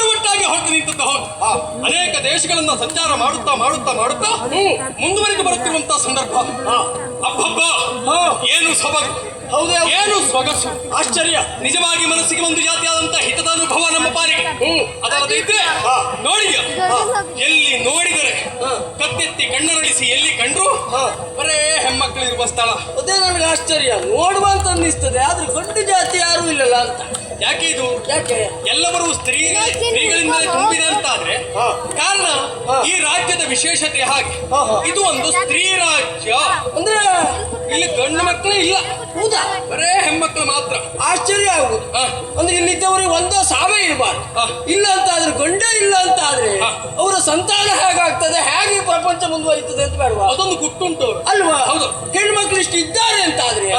ಎಲ್ಲರೂ ಒಟ್ಟಾಗಿ ಹೊರಟು ನಿಂತದ್ದು ಹೌದು. ಅನೇಕ ದೇಶಗಳನ್ನ ಸಂಚಾರ ಮಾಡುತ್ತಾ ಮಾಡುತ್ತಾ ಮಾಡುತ್ತಾ ಮುಂದುವರೆದು ಬರುತ್ತಿರುವಂತಹ ಸಂದರ್ಭ. ಅಬ್ಬಬ್ಬ, ಏನು ಸೊಬಗು, ಹೌದು, ಏನು ಸೊಗಸು, ಆಶ್ಚರ್ಯ. ನಿಜವಾಗಿ ಮನಸ್ಸಿಗೆ ಒಂದು ಜಾತಿಯಾದಂತಹ ಹಿತದ ಅನುಭವ ನಮ್ಮ ಪಾಲಿಗೆ. ಅದಲ್ಲದೆ ಇದ್ರೆ ನೋಡಿದ್ಯಾ, ಎಲ್ಲಿ ನೋಡಿದರೆ ಕತ್ತೆತ್ತಿ ಕಣ್ಣರಳಿಸಿ ಎಲ್ಲಿ ಕಂಡ್ರು ಬರೇ ಹೆಣ್ಮಕ್ಳು ಇರುವ ಸ್ಥಳ. ಅದೇ ನನಗೆ ಆಶ್ಚರ್ಯ, ನೋಡುವಂತ ಅನ್ನಿಸ್ತದೆ, ಆದ್ರೆ ಗಂಡು ಜಾತಿ ಯಾರು ಇಲ್ಲಲ್ಲ ಅಂತ. ಯಾಕೆ ಇದು? ಯಾಕೆ ಎಲ್ಲರೂ ಸ್ತ್ರೀಗಳಿಂದಲೇ ತುಂಬಿದೆ ಅಂತ ಆದ್ರೆ ಕಾರಣ ಈ ರಾಜ್ಯದ ವಿಶೇಷತೆ ಹಾಗೆ. ಇದು ಒಂದು ಸ್ತ್ರೀ ರಾಜ್ಯ ಅಂದ್ರೆ ಇಲ್ಲಿ ಗಂಡು ಮಕ್ಕಳೇ ಇಲ್ಲ. ಹೌದಾ? ಬರೇ ಹೆಣ್ಮಕ್ಳು ಮಾತ್ರ. ಆಶ್ಚರ್ಯ ಆಗುದು. ಅಂದ್ರೆ ಇಲ್ಲಿದ್ದವರಿಗೆ ಒಂದೋ ಸಾವೇ ಇರಬಾರ್ದು. ಇಲ್ಲ ಅಂತ ಆದ್ರೆ, ಗಂಡೇ ಇಲ್ಲ ಅಂತ ಆದ್ರೆ ಅವರ ಸಂತಾನ ಹೇಗಾಗ್ತದೆ, ಹೇಗೆ ಪ್ರಪಂಚ ಮುಂದುವರಿತದೆ ಅಂತ ಬೇಡವಾ? ಅದೊಂದು ಗುಟ್ಟುಂಟು ಅಲ್ವಾ? ಹೌದು. ಹೆಣ್ಮಕ್ಳು ಇಷ್ಟು ಇದ್ದಾರೆ ಅಂತ ಆದ್ರೆ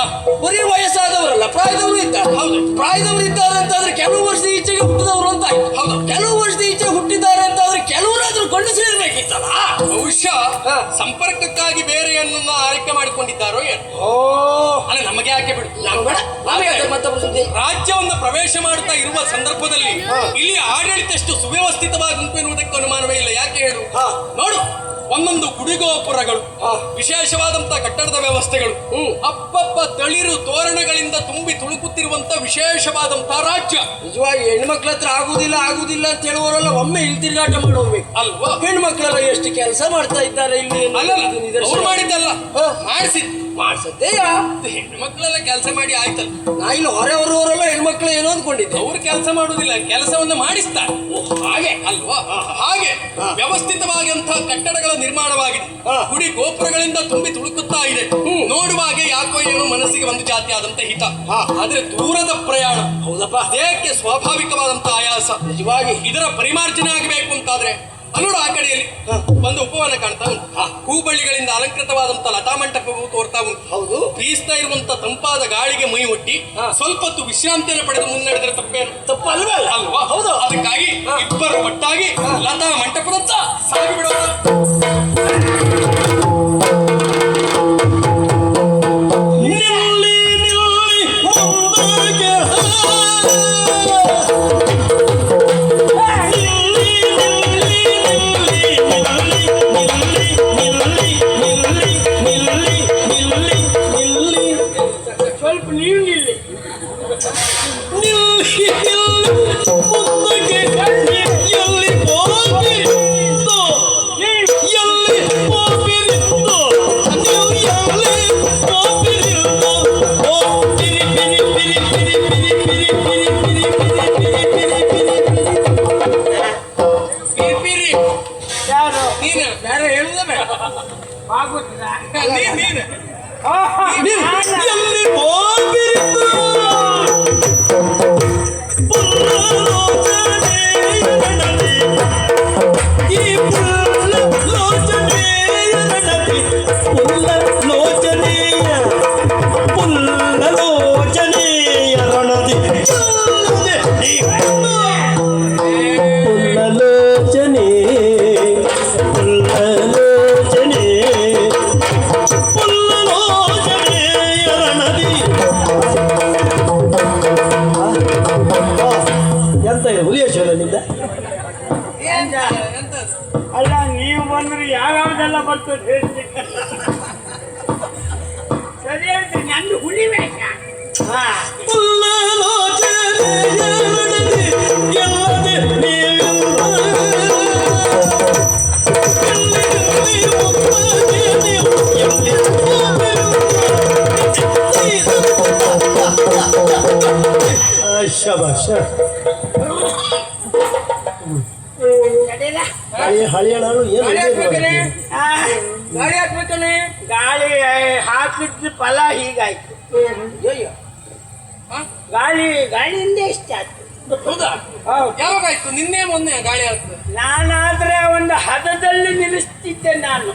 ಬರೀ ವಯಸ್ಸಾದವರಲ್ಲ, ಪ್ರಾಯದವರು ಇದ್ದಾರೆ. ಹೌದು, ಪ್ರಾಯದವರು ಇದ್ದಾರೆ ಅಂತ ಆದ್ರೆ ಕೆಲವು ವರ್ಷದ ಈಚೆಗೆ ಹುಟ್ಟಿದವರು ಅಂತ. ಹೌದು, ಕೆಲವು ವರ್ಷದ ಈಚೆ ಹುಟ್ಟಿದ್ದಾರೆ ಅಂತ ಆದ್ರೆ ಕೆಲವರಾದ್ರೂ ಗಂಡು ಸೇರ್ಬೇಕಿತ್ತಲ್ಲ. ಬಹುಶಃ ಸಂಪರ್ಕಕ್ಕಾಗಿ ಬೇರೆಯನ್ನು ಆಯ್ಕೆ ಮಾಡಿಕೊಂಡಿದ್ದಾರೋ ಏನು? ಅಲ್ಲ, ನಮಗೆ ಯಾಕೆ ಬಿಡು, ರಾಜ್ಯವನ್ನು ಪ್ರವೇಶ ಮಾಡುತ್ತಾ ಇರುವ ಸಂದರ್ಭದಲ್ಲಿ ಇಲ್ಲಿ ಆಡಳಿತ ಎಷ್ಟು ಸುವ್ಯವಸ್ಥಿತವಾಗುಂಟು ಎನ್ನುವುದಕ್ಕೆ ಅನುಮಾನವೇ ಇಲ್ಲ. ಯಾಕೆ ಹೇಳು? ನೋಡು, ಒಂದೊಂದು ಗುಡಿಗೋಪುರಗಳು, ವಿಶೇಷವಾದಂತಹ ಕಟ್ಟಡದ ವ್ಯವಸ್ಥೆಗಳು, ಅಪ್ಪಪ್ಪ ತಳಿರು ತೋರಣಗಳಿಂದ ತುಂಬಿ ತುಳುಕುತ್ತಿರುವಂತ ವಿಶೇಷವಾದಂತಹ ರಾಜ್ಯ. ನಿಜವಾಗಿ ಹೆಣ್ಮಕ್ಳ ಹತ್ರ ಆಗುದಿಲ್ಲ ಆಗುದಿಲ್ಲ ಅಂತ ಹೇಳುವವರೆಲ್ಲ ಒಮ್ಮೆ ಇಲ್ಲಿ ತಿರುಗಾಟ ಮಾಡಿ ಹೋಗ್ಬೇಕು ಅಲ್ವಾ? ಹೆಣ್ಮಕ್ಳೆಲ್ಲ ಎಷ್ಟು ಕೆಲಸ ಮಾಡ್ತಾ ಇದ್ದಾರೆ ಇಲ್ಲಿ. ಅವ್ರು ಮಾಡಿದ್ದಲ್ಲ, ಮಾಡಿಸದ್ದೆಯಾ? ಹೆಣ್ಣು ಮಕ್ಕಳೆಲ್ಲ ಕೆಲಸ ಮಾಡಿ ಆಯ್ತಲ್ಲ. ನಾ ಇಲ್ಲಿ ಹೊರವರವರೆಲ್ಲ ಹೆಣ್ಮಕ್ಳು ಏನೋ ಅಂದ್ಕೊಂಡಿದ್ದೆ. ಅವ್ರು ಕೆಲಸ ಮಾಡುವುದಿಲ್ಲ, ಕೆಲಸವನ್ನು ಮಾಡಿಸ್ತಾರೆ. ಹಾಗೆ ಅಲ್ವಾ? ಹಾಗೆ ವ್ಯವಸ್ಥಿತವಾಗಿ ಅಂತಹ ಕಟ್ಟಡಗಳ ನಿರ್ಮಾಣವಾಗಿದೆ. ಗುಡಿ ಗೋಪುರಗಳಿಂದ ತುಂಬಿ ತುಳುಕುತ್ತಾ ಇದೆ. ನೋಡುವಾಗ ಯಾಕೋ ಏನೋ ಮನಸ್ಸಿಗೆ ಒಂದು ಜಾತಿ ಆದಂತ ಹಿತ. ಆದ್ರೆ ದೂರದ ಪ್ರಯಾಣ, ಹೌದಪ್ಪ, ದೇಹಕ್ಕೆ ಸ್ವಾಭಾವಿಕವಾದಂತಹ ಆಯಾಸ. ನಿಜವಾಗಿ ಇದರ ಪರಿಮಾರ್ಜನೆ ಆಗಬೇಕು ಅಂತಾದ್ರೆ ಅಲ್ಲೋಡು, ಆ ಕಡೆಯಲ್ಲಿ ಒಂದು ಉಪವನ ಕಾಣ್ತಾ ಉಂಟು. ಹೂಬಳ್ಳಿಗಳಿಂದ ಅಲಂಕೃತವಾದಂತಹ ಲತಾ ಮಂಟಪವು ತೋರ್ತಾ ಉಂಟು. ಹೌದು, ಬೀಸ್ತಾ ಇರುವಂತ ತಂಪಾದ ಗಾಳಿಗೆ ಮೈ ಒಡ್ಡಿ ಸ್ವಲ್ಪ ಹೊತ್ತು ವಿಶ್ರಾಂತಿಯನ್ನು ಪಡೆದು ಮುನ್ನಡೆದರೆ ತಪ್ಪೇನು? ತಪ್ಪಲ್ವೇ ಅಲ್ವಾ? ಹೌದು. ಅದಕ್ಕಾಗಿ ಇಬ್ಬರು ಒಟ್ಟಾಗಿ ಲತಾ ಮಂಟಪದತ್ತ ಸಾಗಿ ಬಿಡೋಣ. ಅಲ್ಲ, ನೀವು ಬಂದ್ರೆ ಯಾವ್ಯಾವ್ದೆಲ್ಲ ಬರ್ತದೆ ಸರಿ ಅಂತ ನಂದು ಹುಲಿ ವೇಷ. ಶಬಾಷ್. ಗಾಳಿ ಹಾಕ್ಬೇಕನೆ, ಗಾಳಿ ಹಾಕಿದ ಫಲ ಹೀಗಾಯ್ತು. ಗಾಳಿಯಿಂದ ಇಷ್ಟ ಆಯ್ತು. ಹೌದಾ? ಯಾವಾಗಾಯ್ತು? ನಿನ್ನೆ ಮೊನ್ನೆ ಗಾಳಿ ಆಗ್ತದೆ. ನಾನಾದ್ರೆ ಒಂದು ಹದದಲ್ಲಿ ನಿಲ್ಲಿಸ್ತಿದ್ದೆ ನಾನು.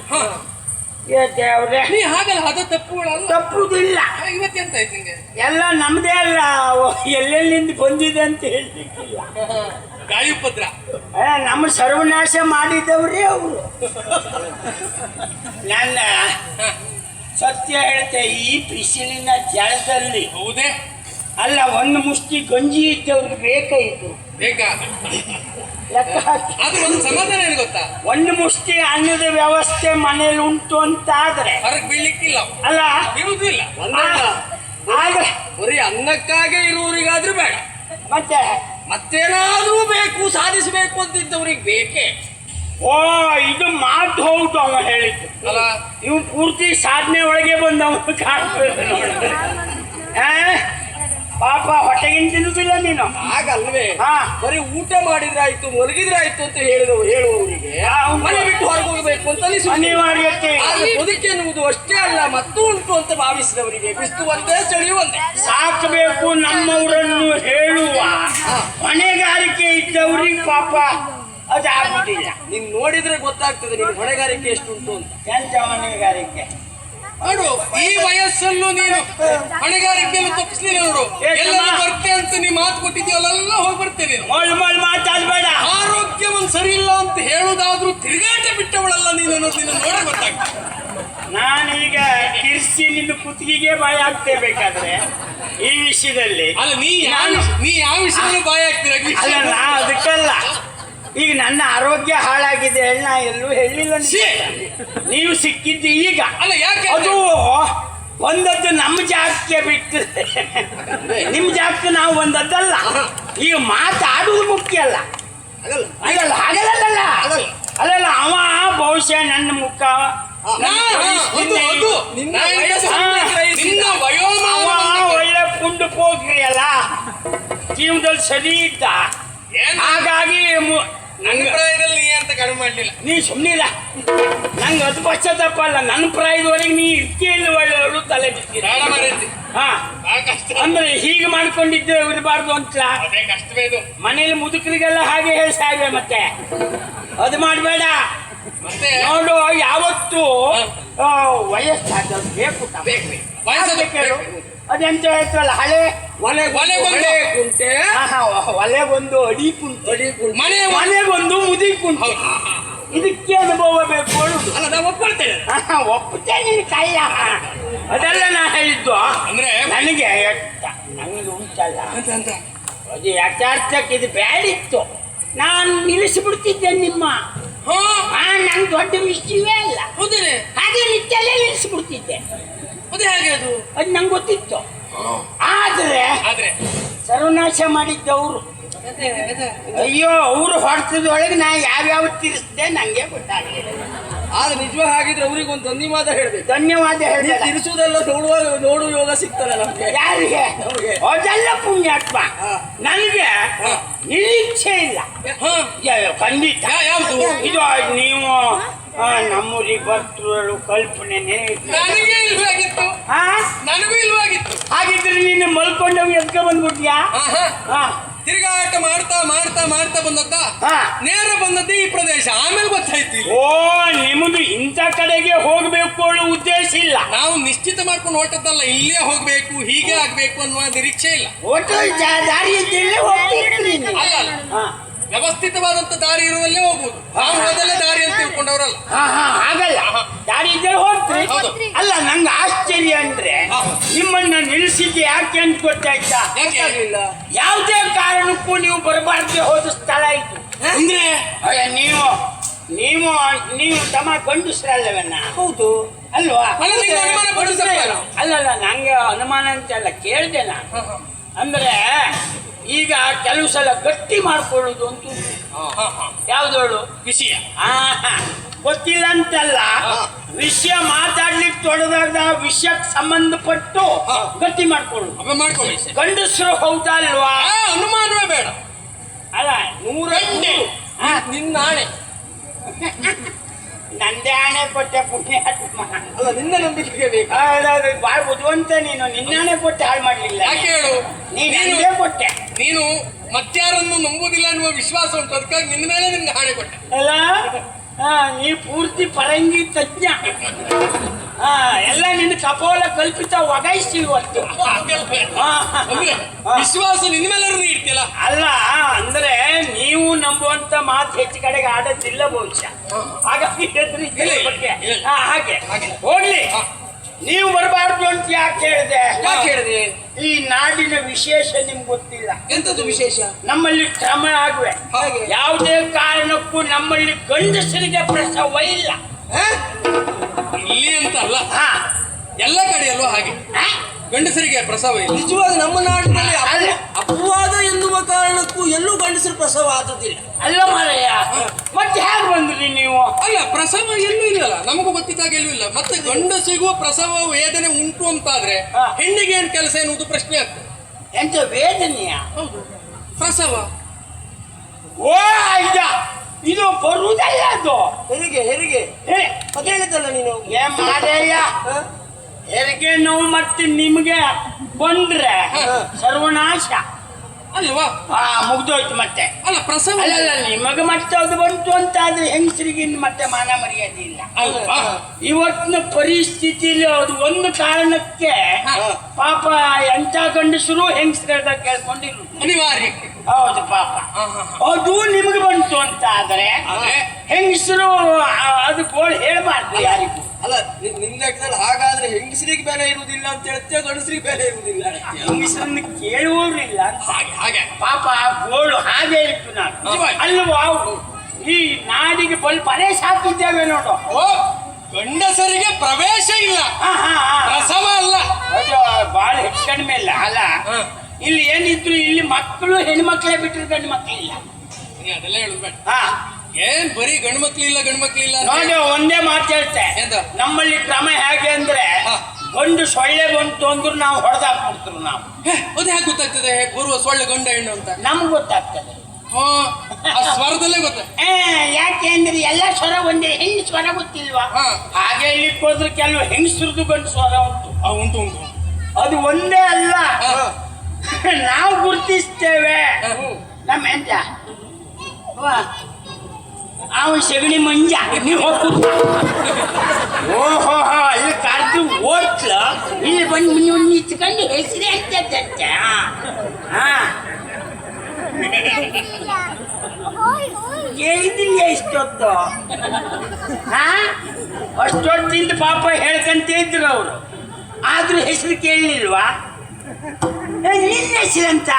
ದೇವ್ರೆ, ನೀ ಹಾಗಲ್ಲ, ಹದ ತಪ್ಪುಗಳಲ್ಲ. ತಪ್ಪುದಿಲ್ಲ. ಇವತ್ತೆಂತ ಆಯ್ತು ನಿಂಗೆ? ಎಲ್ಲ ನಮ್ದೇ ಅಲ್ಲ, ಎಲ್ಲೆಲ್ಲಿಂದ ಬಂದಿದೆ ಅಂತ ಹೇಳ್ತಿಕ್ಕಿಲ್ಲ. ಗಾಳಿ ಉಪದ್ರ ನಮ್ಮ ಸರ್ವನಾಶ ಮಾಡಿದವ್ರೇ ಅವರು. ನನ್ನ ಸತ್ಯ ಹೇಳ್ತೆ, ಈ ಬಿಸಿಲಿನ ಜಳದಲ್ಲಿ ಹೌದೇ ಅಲ್ಲ, ಒಂದು ಮುಷ್ಟಿ ಗಂಜಿ ಇದ್ದವ್ರಿಗೆ ಬೇಕಾಯಿತು. ಬೇಕಾ? ಲೆಕ್ಕ ಹಾಕಿ. ಅದು ಒಂದು ಸಮಾಧಾನ ಏನು ಗೊತ್ತಾ, ಒಂದು ಮುಷ್ಟಿ ಅನ್ನದ ವ್ಯವಸ್ಥೆ ಮನೇಲಿ ಉಂಟು ಅಂತ ಆದ್ರೆ ಹೊರಗೆ ಬೀಳ್ಲಿಕ್ಕಿಲ್ಲ, ಅಲ್ಲ ಇರುವುದೂ ಇಲ್ಲ. ಆದ್ರೆ ಬರೀ ಅನ್ನಕ್ಕಾಗೆ ಇರುವವರಿಗಾದ್ರೂ ಬೇಡ, ಮತ್ತೆ ಮತ್ತೇನಾದ್ರೂ ಬೇಕು ಸಾಧಿಸಬೇಕು ಅಂತಿದ್ದವ್ರಿಗೆ ಬೇಕೇ. ಓ ಇದು ಮಾತು ಹೌದು ಅವ ಹೇಳಿದ್ದು. ಅಲ್ಲ ಇವು ಪೂರ್ತಿ ಸಾಧನೆ ಒಳಗೆ ಬಂದವ ಕಾಣ್ತದೆ ನೋಡಿ. ಪಾಪ ಹೊಟ್ಟೆಗಿನ ತಿನ್ನುದಿಲ್ಲ ನೀನು. ಹಾಗಲ್ವೇ, ಹಾ. ಬರೀ ಊಟ ಮಾಡಿದ್ರಾಯ್ತು ಮಲಗಿದ್ರಾಯ್ತು ಅಂತ ಹೇಳುವವರಿಗೆ ಮನೆ ಬಿಟ್ಟು ಹೊರಗೆ ಹೋಗಬೇಕು ಅಂತ ಅನಿಸುತ್ತೆ. ಅನಿವಾರ್ಯತೆ ಆದ್ರೆ ಬದುಕೆನ್ನುವುದು ಅಷ್ಟೇ ಅಲ್ಲ, ಮತ್ತೂ ಉಂಟು ಅಂತ ಭಾವಿಸಿದವರಿಗೆ ಬಿಸ್ತು ಒಂದೇ ಚಳಿ ಒಂದೇ. ಸಾಕಬೇಕು ನಮ್ಮವರನ್ನು ಹೇಳುವ ಹೊಣೆಗಾರಿಕೆ ಇದ್ದವ್ರಿಗೆ ಪಾಪ ಅದಾಗುದಿಲ್ಲ. ನೀನ್ ನೋಡಿದ್ರೆ ಗೊತ್ತಾಗ್ತದೆ ನಿನ್ ಹೊಣೆಗಾರಿಕೆ ಎಷ್ಟುಂಟು ಅಂತ. ಎಂತ ಹೊಣೆಗಾರಿಕೆ ನೋಡು, ಈ ವಯಸ್ಸಲ್ಲೂ ನೀನು ಹೊಣೆಗಾರಿಕೆಯನ್ನು ತಪ್ಪಿಸ್ಲಿಲ್ಲ ನೋಡು. ಎಲ್ಲ ಬರ್ತೆ ಅಂತ ನೀ ಮಾತು ಕೊಟ್ಟಿದ್ಯಲ್ಲ, ಹೋಗಿ ಬರ್ತೇನೆ. ಮೊಳ್ ಮಾತಾಡ್ಬೇಡ. ಆರೋಗ್ಯ ಒಂದ್ ಸರಿ ಇಲ್ಲ ಅಂತ ಹೇಳುದಾದ್ರೂ ತಿರುಗಾಟ ಬಿಟ್ಟವಳಲ್ಲ ನೀನು ಅನ್ನೋದು ನಿನ್ನ ನೋಡೇ ಗೊತ್ತಾಗ್ತದೆ. ನಾನೀಗ ಕಿರ್ಸಿ ನಿನ್ನ ಕುತ್ತಿಗೆಗೆ ಬಾಯಿ ಆಗ್ತೇಬೇಕಾದ್ರೆ ಈ ವಿಷಯದಲ್ಲಿ ಅಲ್ಲ, ನೀ ಯಾವ ವಿಷಯದಲ್ಲೂ ಬಾಯಿ ಆಗ್ತೀರ. ಅಲ್ಲ ನಾ ಅದಕ್ಕಲ್ಲ, ಈಗ ನನ್ನ ಆರೋಗ್ಯ ಹಾಳಾಗಿದೆ ನಾ ಎಲ್ಲೂ ಹೇಳಿಲ್ಲ ನಿಮ್ಗೆ. ನೀವು ಸಿಕ್ಕಿದ್ದು ಈಗ. ಅಲ್ಲ ಯಾಕೆ ಅದು ಒಂದದ್ದು ನಮ್ಮ ಜಾಗಕ್ಕೆ ಬಿಟ್ಟು ನಿಮ್ ಜಾಗಕ್ಕೆ ನಾವು ಒಂದದ್ದಲ್ಲ. ಈಗ ಮಾತಾಡುವುದು ಮುಖ್ಯ ಅಲ್ಲ. ಅಲ್ಲಲ್ಲ ಹಾಗಲ್ಲ ಅಲ್ಲಲ್ಲ ಅವ ಬಹುಶಃ ನನ್ನ ಮುಖ ನಿನ್ನ ವಯೋಮಾನ ಒಳ್ಳೆ ಪುಂಡು ಹೋಗ್ರಿ ಅಲ್ಲ, ಜೀವನದಲ್ಲಿ ಸರಿ ಇದ್ದ. ಹಾಗಾಗಿ ನನ್ನ ಪ್ರಾಯದಲ್ಲಿ ನೀ ಅಂತ ಕಡಿಮೆ ಮಾಡ್ಲಿಲ್ಲ. ನೀ ಸುಮ್ಮನಿಲ್ಲ, ನಂಗೆ ಅದು ಪಶ್ಚಾತ್ತಾಪ ಅಲ್ಲ. ನನ್ನ ಪ್ರಾಯದವರೆಗೆ ನೀ ಇರ್ತಿಯಲ್ಲಿ ಒಳ್ಳೆಯವಳು ತಲೆ ಬಿಡ್ತೀರ. ಬೇಡ ಮರೆತಿ, ಹಾ ಬಹಳ ಕಷ್ಟ. ಅಂದ್ರೆ ಹೀಗೆ ಮಾಡ್ಕೊಂಡಿದ್ದೆ ಇರಬಾರ್ದು ಅಂತ. ಅದೇ ಕಷ್ಟವೇ ಇದು. ಮನೇಲಿ ಮುದುಕರಿಗೆಲ್ಲ ಹಾಗೆ ಹೇಳಿ ಸಾಯ್ವೆ, ಮತ್ತೆ ಅದು ಮಾಡಬೇಡ. ಮತ್ತೆ ನೋಡು, ಯಾವತ್ತು ವಯಸ್ಸಾದವ್ರು ಬೇಕು ಬೇಕ್ರಿ, ವಯಸ್ಸಾದ ಕೇಳು. ಅದೆಂತ ಹೇಳ್ತಾರಲ್ಲ, ಹಳೆ ಒಲೆಗೊಂದು ಕುಂಟೆ, ಒಲೆಗೊಂದು ಅಡಿ ಕುಂಟೆ, ಮನೆಗೊಂದು ಮುದಿ ಕುಂಟೆ. ಇದಕ್ಕೆ ಅನುಭವ ಬೇಕು ಹೇಳುದು. ಅಲ್ಲ ನಾವು ಒಪ್ಕೊಳ್ತೇನೆ. ಒಪ್ಪುತ್ತೇನೆ ಕಲ್ಲ. ಅದೆಲ್ಲ ನಾ ಹೇಳಿದ್ದು. ಅಂದ್ರೆ ನನಗೆ ನಂಗೆ ಉಂಟಲ್ಲ, ಅದು ಯಥಾರ್ಥಕ್ಕೆ ಇದು ಬ್ಯಾಡಿತ್ತು. ನಾನು ನಿಲ್ಲಿಸಿಬಿಡ್ತಿದ್ದೆ ನಿಮ್ಮ. ನಂಗೆ ದೊಡ್ಡ ವಿಷಯವೇ ಅಲ್ಲ. ಹೌದೇನೆ, ಹಾಗೆ ನಿತ್ಯಲ್ಲೇ ನಿಲ್ಲಿಸಿಬಿಡ್ತಿದ್ದೆ. ಅದೇ ಹಾಗೆ ಅದು ನಂಗೆ ಗೊತ್ತಿತ್ತು. ಆದ್ರೆ ಸರ್ವನಾಶ ಮಾಡಿದ್ದವರು. ಅಯ್ಯೋ, ಅವರು ಹೊಡೆತದೊಳಗೆ ನಾ ಯಾವ್ಯಾವ ತಿರ್ಸ್ದೆ ನಂಗೆ ಗೊತ್ತಾಗಲಿಲ್ಲ. ಆದ್ರೆ ನಿಜವಾಗಿ ಹಾಗಿದ್ರೆ ಅವ್ರಿಗೆ ಒಂದು ಧನ್ಯವಾದ ಹೇಳ್ಬೇಕು. ಧನ್ಯವಾದ ಹೇಳಿ ತಿರ್ಸುವುದೆಲ್ಲ ನೋಡುವ ಯೋಗ ಸಿಗ್ತದೆ ನಮ್ಗೆ. ಯಾರಿಗೆ? ಅದೆಲ್ಲ ಪುಣ್ಯಾತ್ಮ. ನನಗೆ ನಿರೀಕ್ಷೆ ಇಲ್ಲ. ಖಂಡಿತ. ಯಾವುದು? ಇದು ನೀವು ನಮ್ಮೂರಿಗೆ ಬರ್ತರು ಕಲ್ಪನೆ ನನಗೆ ಇಲ್ವಾಗಿತ್ತು, ನನಗೂ ಇಲ್ವಾಗಿತ್ತು. ಹಾಗಿದ್ರೆ ನೀನು ಮಲ್ಕೊಂಡವ್ ಎದ್ಕ ಬಂದ್ಬಿಟ್ಯಾ? ತಿರುಗಾಟ ಮಾಡ್ತಾ ಮಾಡ್ತಾ ಮಾಡ್ತಾ ಬಂದದ್ದ, ನೇರ ಬಂದದ್ದೇ ಈ ಪ್ರದೇಶ. ಆಮೇಲೆ ಗೊತ್ತಾಯ್ತು. ಓ, ನಿಮ್ಮದು ಇಂಥ ಕಡೆಗೆ ಹೋಗ್ಬೇಕು ಅನ್ನೋ ಉದ್ದೇಶ ಇಲ್ಲ. ನಾವು ನಿಶ್ಚಿತ ಮಾಡ್ಕೊಂಡು ಹೊರಟದ್ದಲ್ಲ, ಇಲ್ಲೇ ಹೋಗ್ಬೇಕು, ಹೀಗೆ ಆಗ್ಬೇಕು ಅನ್ನುವ ನಿರೀಕ್ಷೆ ಇಲ್ಲ. ಒಟ್ಟು ದಾರಿ ಇದ್ದಲ್ಲೇ ಹೋಗ್ತಿರ್ತೀರಿ. ಅಲ್ಲ, ವ್ಯವಸ್ಥಿತವಾದಂತ ದಾರಿ ಇರುವಲ್ಲೇ ಹೋಗುದು. ನಾವು ಮೊದಲೇ ದಾರಿ ಅಂತ ತಿಳ್ಕೊಂಡವರಲ್ಲ. ಹಾಗಲ್ಲ, ದಾರಿ ಇದ್ದರೆ ಹೋಗ್ತೀರಿ. ಅಲ್ಲ, ನಂಗೆ ಆಶ್ಚರ್ಯ ಅಂದ್ರೆ ನಿಮ್ಮನ್ನ ನಿಲ್ಲಿಸಿದ್ದು ಯಾಕೆ ಅಂತ ಗೊತ್ತಾಯ್ತಾ? ಯಾಕೆ? ಯಾವುದೇ ಕಾರಣಕ್ಕೂ ನೀವು ಬರಬಾರ್ದು ಹೋದ ಸ್ಥಳ ಇತ್ತು. ಅಂದ್ರೆ ನೀವು ನೀವು ನೀವು ತಮ್ಮ ಗಂಡಸ್ರಲ್ಲವನ್ನ? ಹೌದು ಅಲ್ವಾ? ಅಲ್ಲಲ್ಲ, ನಂಗೆ ಅನುಮಾನ ಅಂತಲ್ಲ, ಕೇಳ್ದೆ ನಾನು. ಅಂದ್ರೆ ಈಗ ಕೆಲವು ಸಲ ಗಟ್ಟಿ ಮಾಡ್ಕೊಳ್ಳೋದು ಅಂತ ಯಾವ್ದೋಳು ವಿಷಯ ಗೊತ್ತಿಲ್ಲ ಅಂತಲ್ಲ, ವಿಷಯ ಮಾತಾಡ್ಲಿಕ್ಕೆ ತೊಡದಾಗ ವಿಷಯಕ್ಕೆ ಸಂಬಂಧಪಟ್ಟು ಗಟ್ಟಿ ಮಾಡ್ಕೊಳ್ಳೋದು. ಮಾಡ್ಕೊಳ್ಳಿ, ಗಂಡಸರು ಹೌದಾ ಅಲ್ವಾ? ಅನುಮಾನವೇ ಬೇಡ. ಅಲ್ಲ, 100 ನಿನ್ನ ಆಣೆ. ನಂದೇ ಆಣೆ ಕೊಟ್ಟೆ ಪುಣ್ಯಾತ್ಮ. ಅಲ್ಲ, ನಿನ್ನ ನಂಬಿಕೆಗೆ ಬೇಕು. ಬಾಳ ಬುದ್ಧಿವಂತ ನೀನು. ನಿನ್ನಾಣೆ ಕೊಟ್ಟೆ ಹಾಳು ಮಾಡ್ಲಿಲ್ಲ. ಯಾಕೆ ಹೇಳು? ನೀನು ಕೊಟ್ಟೆ. ನೀನು ಮತ್ತಾರನ್ನು ನಂಬುದಿಲ್ಲ ಅನ್ನುವ ವಿಶ್ವಾಸ ಉಂಟು, ಅದಕ್ಕಾಗಿ ನಿನ್ನ ಮೇಲೆ ನಿನ್ಗೆ ಹಾಣೆ ಕೊಟ್ಟೆ. ಅಲ್ಲ, ನೀ ಪೂರ್ತಿ ಪರಂಗಿ ತಜ್ಞ. ಎಲ್ಲ ನಿನ್ನ ಕಪೋಲ ಕಲ್ಪಿತ ಒಗಾಯಿಸಿ ಇವತ್ತು. ಅಂದ್ರೆ ವಿಶ್ವಾಸ ನಿನ್ನ ಮೇಲೆ ನೀಡ್ತಿಲ್ಲ. ಅಲ್ಲ, ಅಂದ್ರೆ ನೀವು ನಂಬುವಂತ ಮಾತು ಹೆಚ್ಚು ಕಡೆಗೆ ಆಡೋದಿಲ್ಲ ಬಹುಶಃ. ಹಾಗಾಗಿ ಹಾಗೆ ಹೋಗ್ಲಿ. ನೀವು ಬರಬಾರ್ದು ಅಂತ ಯಾಕೆ ಹೇಳಿದೆ? ಯಾಕೆ ಹೇಳಿದೆ? ಈ ನಾಡಿನ ವಿಶೇಷ ನಿಮ್ಗೆ ಗೊತ್ತಿಲ್ಲ. ಎಂತದ್ದು ವಿಶೇಷ? ನಮ್ಮಲ್ಲಿ ಕ್ರಮ ಆಗುವೆ. ಹಾಗೆ? ಯಾವುದೇ ಕಾರಣಕ್ಕೂ ನಮ್ಮಲ್ಲಿ ಗಂಡಸರಿಗೆ ಪ್ರಸವ ಇಲ್ಲ. ಹ? ಇಲ್ಲಿ ಅಂತ ಅಲ್ಲ, ಹಾ. ಎಲ್ಲ ಕಡೆಯಲ್ಲೂ ಹಾಗೆ ಹಾ? ಗಂಡಸರಿಗೆ ಪ್ರಸವ ಇಲ್ಲ. ನಿಜವಾಗಿ ನಮ್ಮ ನಾಡಿನಲ್ಲಿ ಅಲ್ಲ. ಅಪವಾದ ಎನ್ನುವ ಕಾರಣಕ್ಕೂ ಎಲ್ಲೂ ಗಂಡಸರ ಪ್ರಸವ ಆದದಿಲ್ಲ. ಅಲ್ಲ ಮಾರಯ್ಯ, ಮತ್ತೆ ಹೇಗೆ ಬಂದ್ರಿ ನೀವು? ಅಲ್ಲ, ಪ್ರಸವ ಎಲ್ಲೂ ಇಲ್ಲಲ್ಲ, ನಮಗೂ ಗೊತ್ತಿದ್ದಾಗ ಎಲ್ಲೂ ಇಲ್ಲ. ಮತ್ತೆ ಗಂಡಸಿಗೂ ಪ್ರಸವ ವೇದನೆ ಉಂಟು ಅಂತಾದ್ರೆ ಹಾ. ಹೆಣ್ಣಿಗೆ ಏನ್ ಕೆಲಸ ಎನ್ನುವುದು ಪ್ರಶ್ನೆ ಆಗ್ತದೆ. ಎಂತ ವೇದನೆಯ? ಹೌದು, ಪ್ರಸವ. ಓ ಆಯ್ತ, ಇದು ಬರುವುದಲ್ಲ ಅದು. ಹೆರಿಗೆ ಹೆರಿಗೆ ಹೇ, ಅದ ಹೇಳಿದ್ದಲ್ಲ ನೀನು. ಏ ಮಾರಯ್ಯ, ಹ? ಹೆರಿಗೆ ನೋವು ಮತ್ತೆ ನಿಮ್ಗೆ ಬಂದ್ರೆ ಹಾ. ಸರ್ವನಾಶ. ಅಲ್ವಾ? ಮುಗ್ದೋಯ್ತು ಮತ್ತೆ. ಅಲ್ಲ, ಪ್ರಸವ ಅಲ್ಲ ನಿಮಗೆ ಮತ್ತೆ ಅದು ಬಂತು ಅಂತ ಆದ್ರೆ ಹೆಂಗಸರಿಗೆ ಇನ್ನು ಮತ್ತೆ ಮಾನ ಮರ್ಯಾದೆ ಇಲ್ಲ ಅಲ್ವಾ? ಇವತ್ತಿನ ಪರಿಸ್ಥಿತಿಲಿ ಅದು ಒಂದು ಕಾರಣಕ್ಕೆ ಹಾ. ಪಾಪ ಎಂತ ಗಂಡಸರು ಹೆಂಗಸರ ಕೇಳ್ಕೊಂಡಿರು. ಅನಿವಾರ್ಯ. ಹೌದು ಪಾಪ. ಹಾ, ಹಾ, ಹಾ. ಅದು ನಿಮ್ಗೆ ಬಂತು ಅಂತ ಆದ್ರೆ ಆದ್ರೆ ಹೆಂಗಸರು ಅದು ಗೋಳು ಹೇಳ್ಬಾರ್ದು ಯಾರಿಗೂ. ಅಲ್ಲ ನಿನ್ನ ಲೆಕ್ಕದಲ್ಲಿ ಹಾಗಾದ್ರೆ ಹೆಂಗಸರಿಗೆ ಬೆಲೆ ಇರುವುದಿಲ್ಲ ಅಂತ ಹೇಳ್ತೇವೆ, ಗಂಡಸರಿಗೆ ಬೆಲೆ ಇರುವುದಿಲ್ಲ ಹೇಳ್ತೀಯ. ಹೆಂಗಸರನ್ನು ಕೇಳುವವರಿಲ್ಲ ಅಂತ. ಹಾಗೆ ಹಾಗೆ ಪಾಪ ಆ ಗೋಳು ಹಾಗೆ ಇತ್ತು. ನಾನು ನಿಜವಾಗಿ. ಅಲ್ವಾ ಅವ್ರು ಈ ನಾಡಿಗೆ ಬಲೆ ಸಾಕಿದ್ದೇವೆ ನೋಡು. ಓ, ಗಂಡಸರಿಗೆ ಪ್ರವೇಶ ಇಲ್ಲ, ಹಾ, ಹಾ, ಹಾ. ಪ್ರಸವ ಅಲ್ಲ. ಅದು ಬಾಳ ಹೆಚ್ಚು ಕಡಿಮೆ ಇಲ್ಲ ಅಲ್ಲ. ಹಾ. ಇಲ್ಲಿ ಏನಿದ್ರು ಇಲ್ಲಿ ಮಕ್ಕಳು ಹೆಣ್ಮಕ್ಳೇ ಬಿಟ್ಟರೆ ಗಂಡು ಮಕ್ಕಳಿಲ್ಲ. ನೀ ಅದೆಲ್ಲ ಹೇಳುದು ಬೇಡ. ಹಾ, ಏನ್ ಬರೀ ಗಂಡು ಮಕ್ಳಿಲ್ಲ ಗಂಡು ಮಕ್ಳಿಲ್ಲ ಅಂತ ನೋಡಿ ಒಂದೇ ಮಾತು ಹೇಳ್ತೆ. ಎಂತ? ನಮ್ಮಲ್ಲಿ ಕ್ರಮ ಹೇಗೆ ಅಂದ್ರೆ ಹಾ. ಗಂಡು ಸೊಳ್ಳೆ ಬಂತು ಅಂದ್ರು ನಾವು ಹೊಡೆದಾಕ್ಬಿಡ್ತರು. ನಾವು ಅದು ಹೇಗೆ ಗೊತ್ತಾಗ್ತದೆ ಬರುವ ಸೊಳ್ಳೆ ಗಂಡ ಹೆಣ್ಣು ಅಂತ? ನಮ್ಗೆ ಗೊತ್ತಾಗ್ತದೆ. ಹಾ, ಆ ಸ್ವರದಲ್ಲೇ ಗೊತ್ತ. ಯಾಕೆ ಅಂದ್ರೆ ಎಲ್ಲ ಸ್ವರ ಒಂದೇ, ಹೆಣ್ಣು ಸ್ವರ ಗೊತ್ತಿಲ್ವಾ? ಹಾ. ಹಾಗೆ ಇಲ್ಲಿ ಹೋದ್ರೆ ಕೆಲವು ಹೆಂಗಸರದು ಗಂಡು ಸ್ವರ ಉಂಟು. ಉಂಟು ಉಂಟು. ಅದು ಒಂದೇ ಅಲ್ಲ, ಹಾ. ನಾವು ಗುರುತಿಸ್ತೇವೆ. ಹಾ. ನಮ್ಮ ಎಂತ ಅವ ಸಗಣಿ ಮಂಜ, ನೀವು ಹೋಗ್ಬೋದು. ಓಹೋ, ಅಲ್ಲಿ ಕರೆದು ಓಟ್ಲ ಇಲ್ಲಿ ಬಂದು ನೀವು ನಿಂತ್ಕೊಂಡು ಹೆಸರೇ ಅಂತ. ಹಾ, ಕೇಳಿದಿಲ್ಲ ಇಷ್ಟೊತ್ತು? ಹಾ, ಅಷ್ಟೊತ್ತಿಂದ ಪಾಪ ಹೇಳ್ಕಂತ ಇದ್ರು ಅವರು, ಆದ್ರೂ ಹೆಸರು ಕೇಳಲಿಲ್ವಾ? ನಿನ್ನ ಹೆಸರಂತ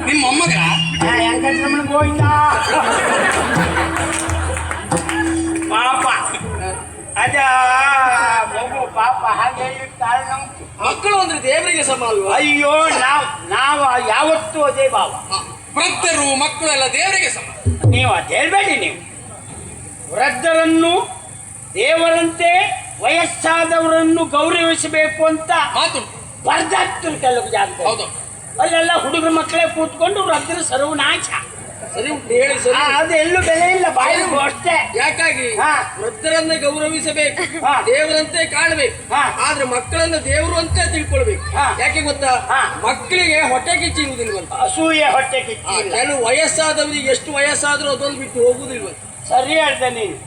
ನಿಮ್ಮ ಮೊಮ್ಮಗ ವೆಂಕಟರಮಣ ಗೋವಿಂದ. ಪಾಪ ಅದ ಮಗು ಪಾಪ ಹಾಗೆ ಹೇಳಿದ ಕಾರಣ ಮಕ್ಕಳು ಅಂದ್ರೆ ದೇವರಿಗೆ ಸಮ ಅಲ್ವಾ? ಅಯ್ಯೋ ನಾವು ಯಾವತ್ತೂ ಅದೇ ಭಾವ. ವೃದ್ಧರು ಮಕ್ಕಳು ಎಲ್ಲ ದೇವರಿಗೆ ಸಮ. ನೀವು ಅದ್ ಹೇಳ್ಬೇಡಿ. ನೀವು ವೃದ್ಧರನ್ನು ದೇವರಂತೆ, ವಯಸ್ಸಾದವರನ್ನು ಗೌರವಿಸಬೇಕು ಅಂತ ಮಾತು ಬರ್ದಾಗ್ತರು ಕೆಲವು ಜಾಗ. ಹೌದು. ಅಲ್ಲೆಲ್ಲ ಹುಡುಗರ ಮಕ್ಕಳೇ ಕೂತ್ಕೊಂಡು ವೃದ್ಧರ ಸರ್ವನಾಶ. ಸರಿ ಉಂಟು, ಹೇಳಿ ಸರಿ. ಅದೆಲ್ಲೂ ಬೆಲೆ ಇಲ್ಲ, ಬಾಯಿಗೂ ಅಷ್ಟೇ. ಯಾಕಾಗಿ ಹಾ. ವೃದ್ಧರನ್ನ ಗೌರವಿಸಬೇಕು, ಹಾ. ದೇವರಂತೆ ಕಾಣಬೇಕು, ಹಾ. ಆದ್ರೆ ಮಕ್ಕಳನ್ನ ದೇವರು ಅಂತ ತಿಳ್ಕೊಳ್ಬೇಕು. ಹಾ. ಯಾಕೆ ಗೊತ್ತಾ? ಹಾ. ಮಕ್ಕಳಿಗೆ ಹೊಟ್ಟೆ ಕಿಚ್ಚಿರುವುದಿಲ್ವಂತ. ಅಸೂಯೆ ಹೊಟ್ಟೆ ಕಿಚ್ಚಿ. ಕೆಲವು ವಯಸ್ಸಾದವರಿಗೆ ಎಷ್ಟು ವಯಸ್ಸಾದ್ರೂ ಅದೊಂದು ಬಿಟ್ಟು ಹೋಗುದಿಲ್ವಂತ. ಸರಿ ಹೇಳ್ದೆ ನೀನು.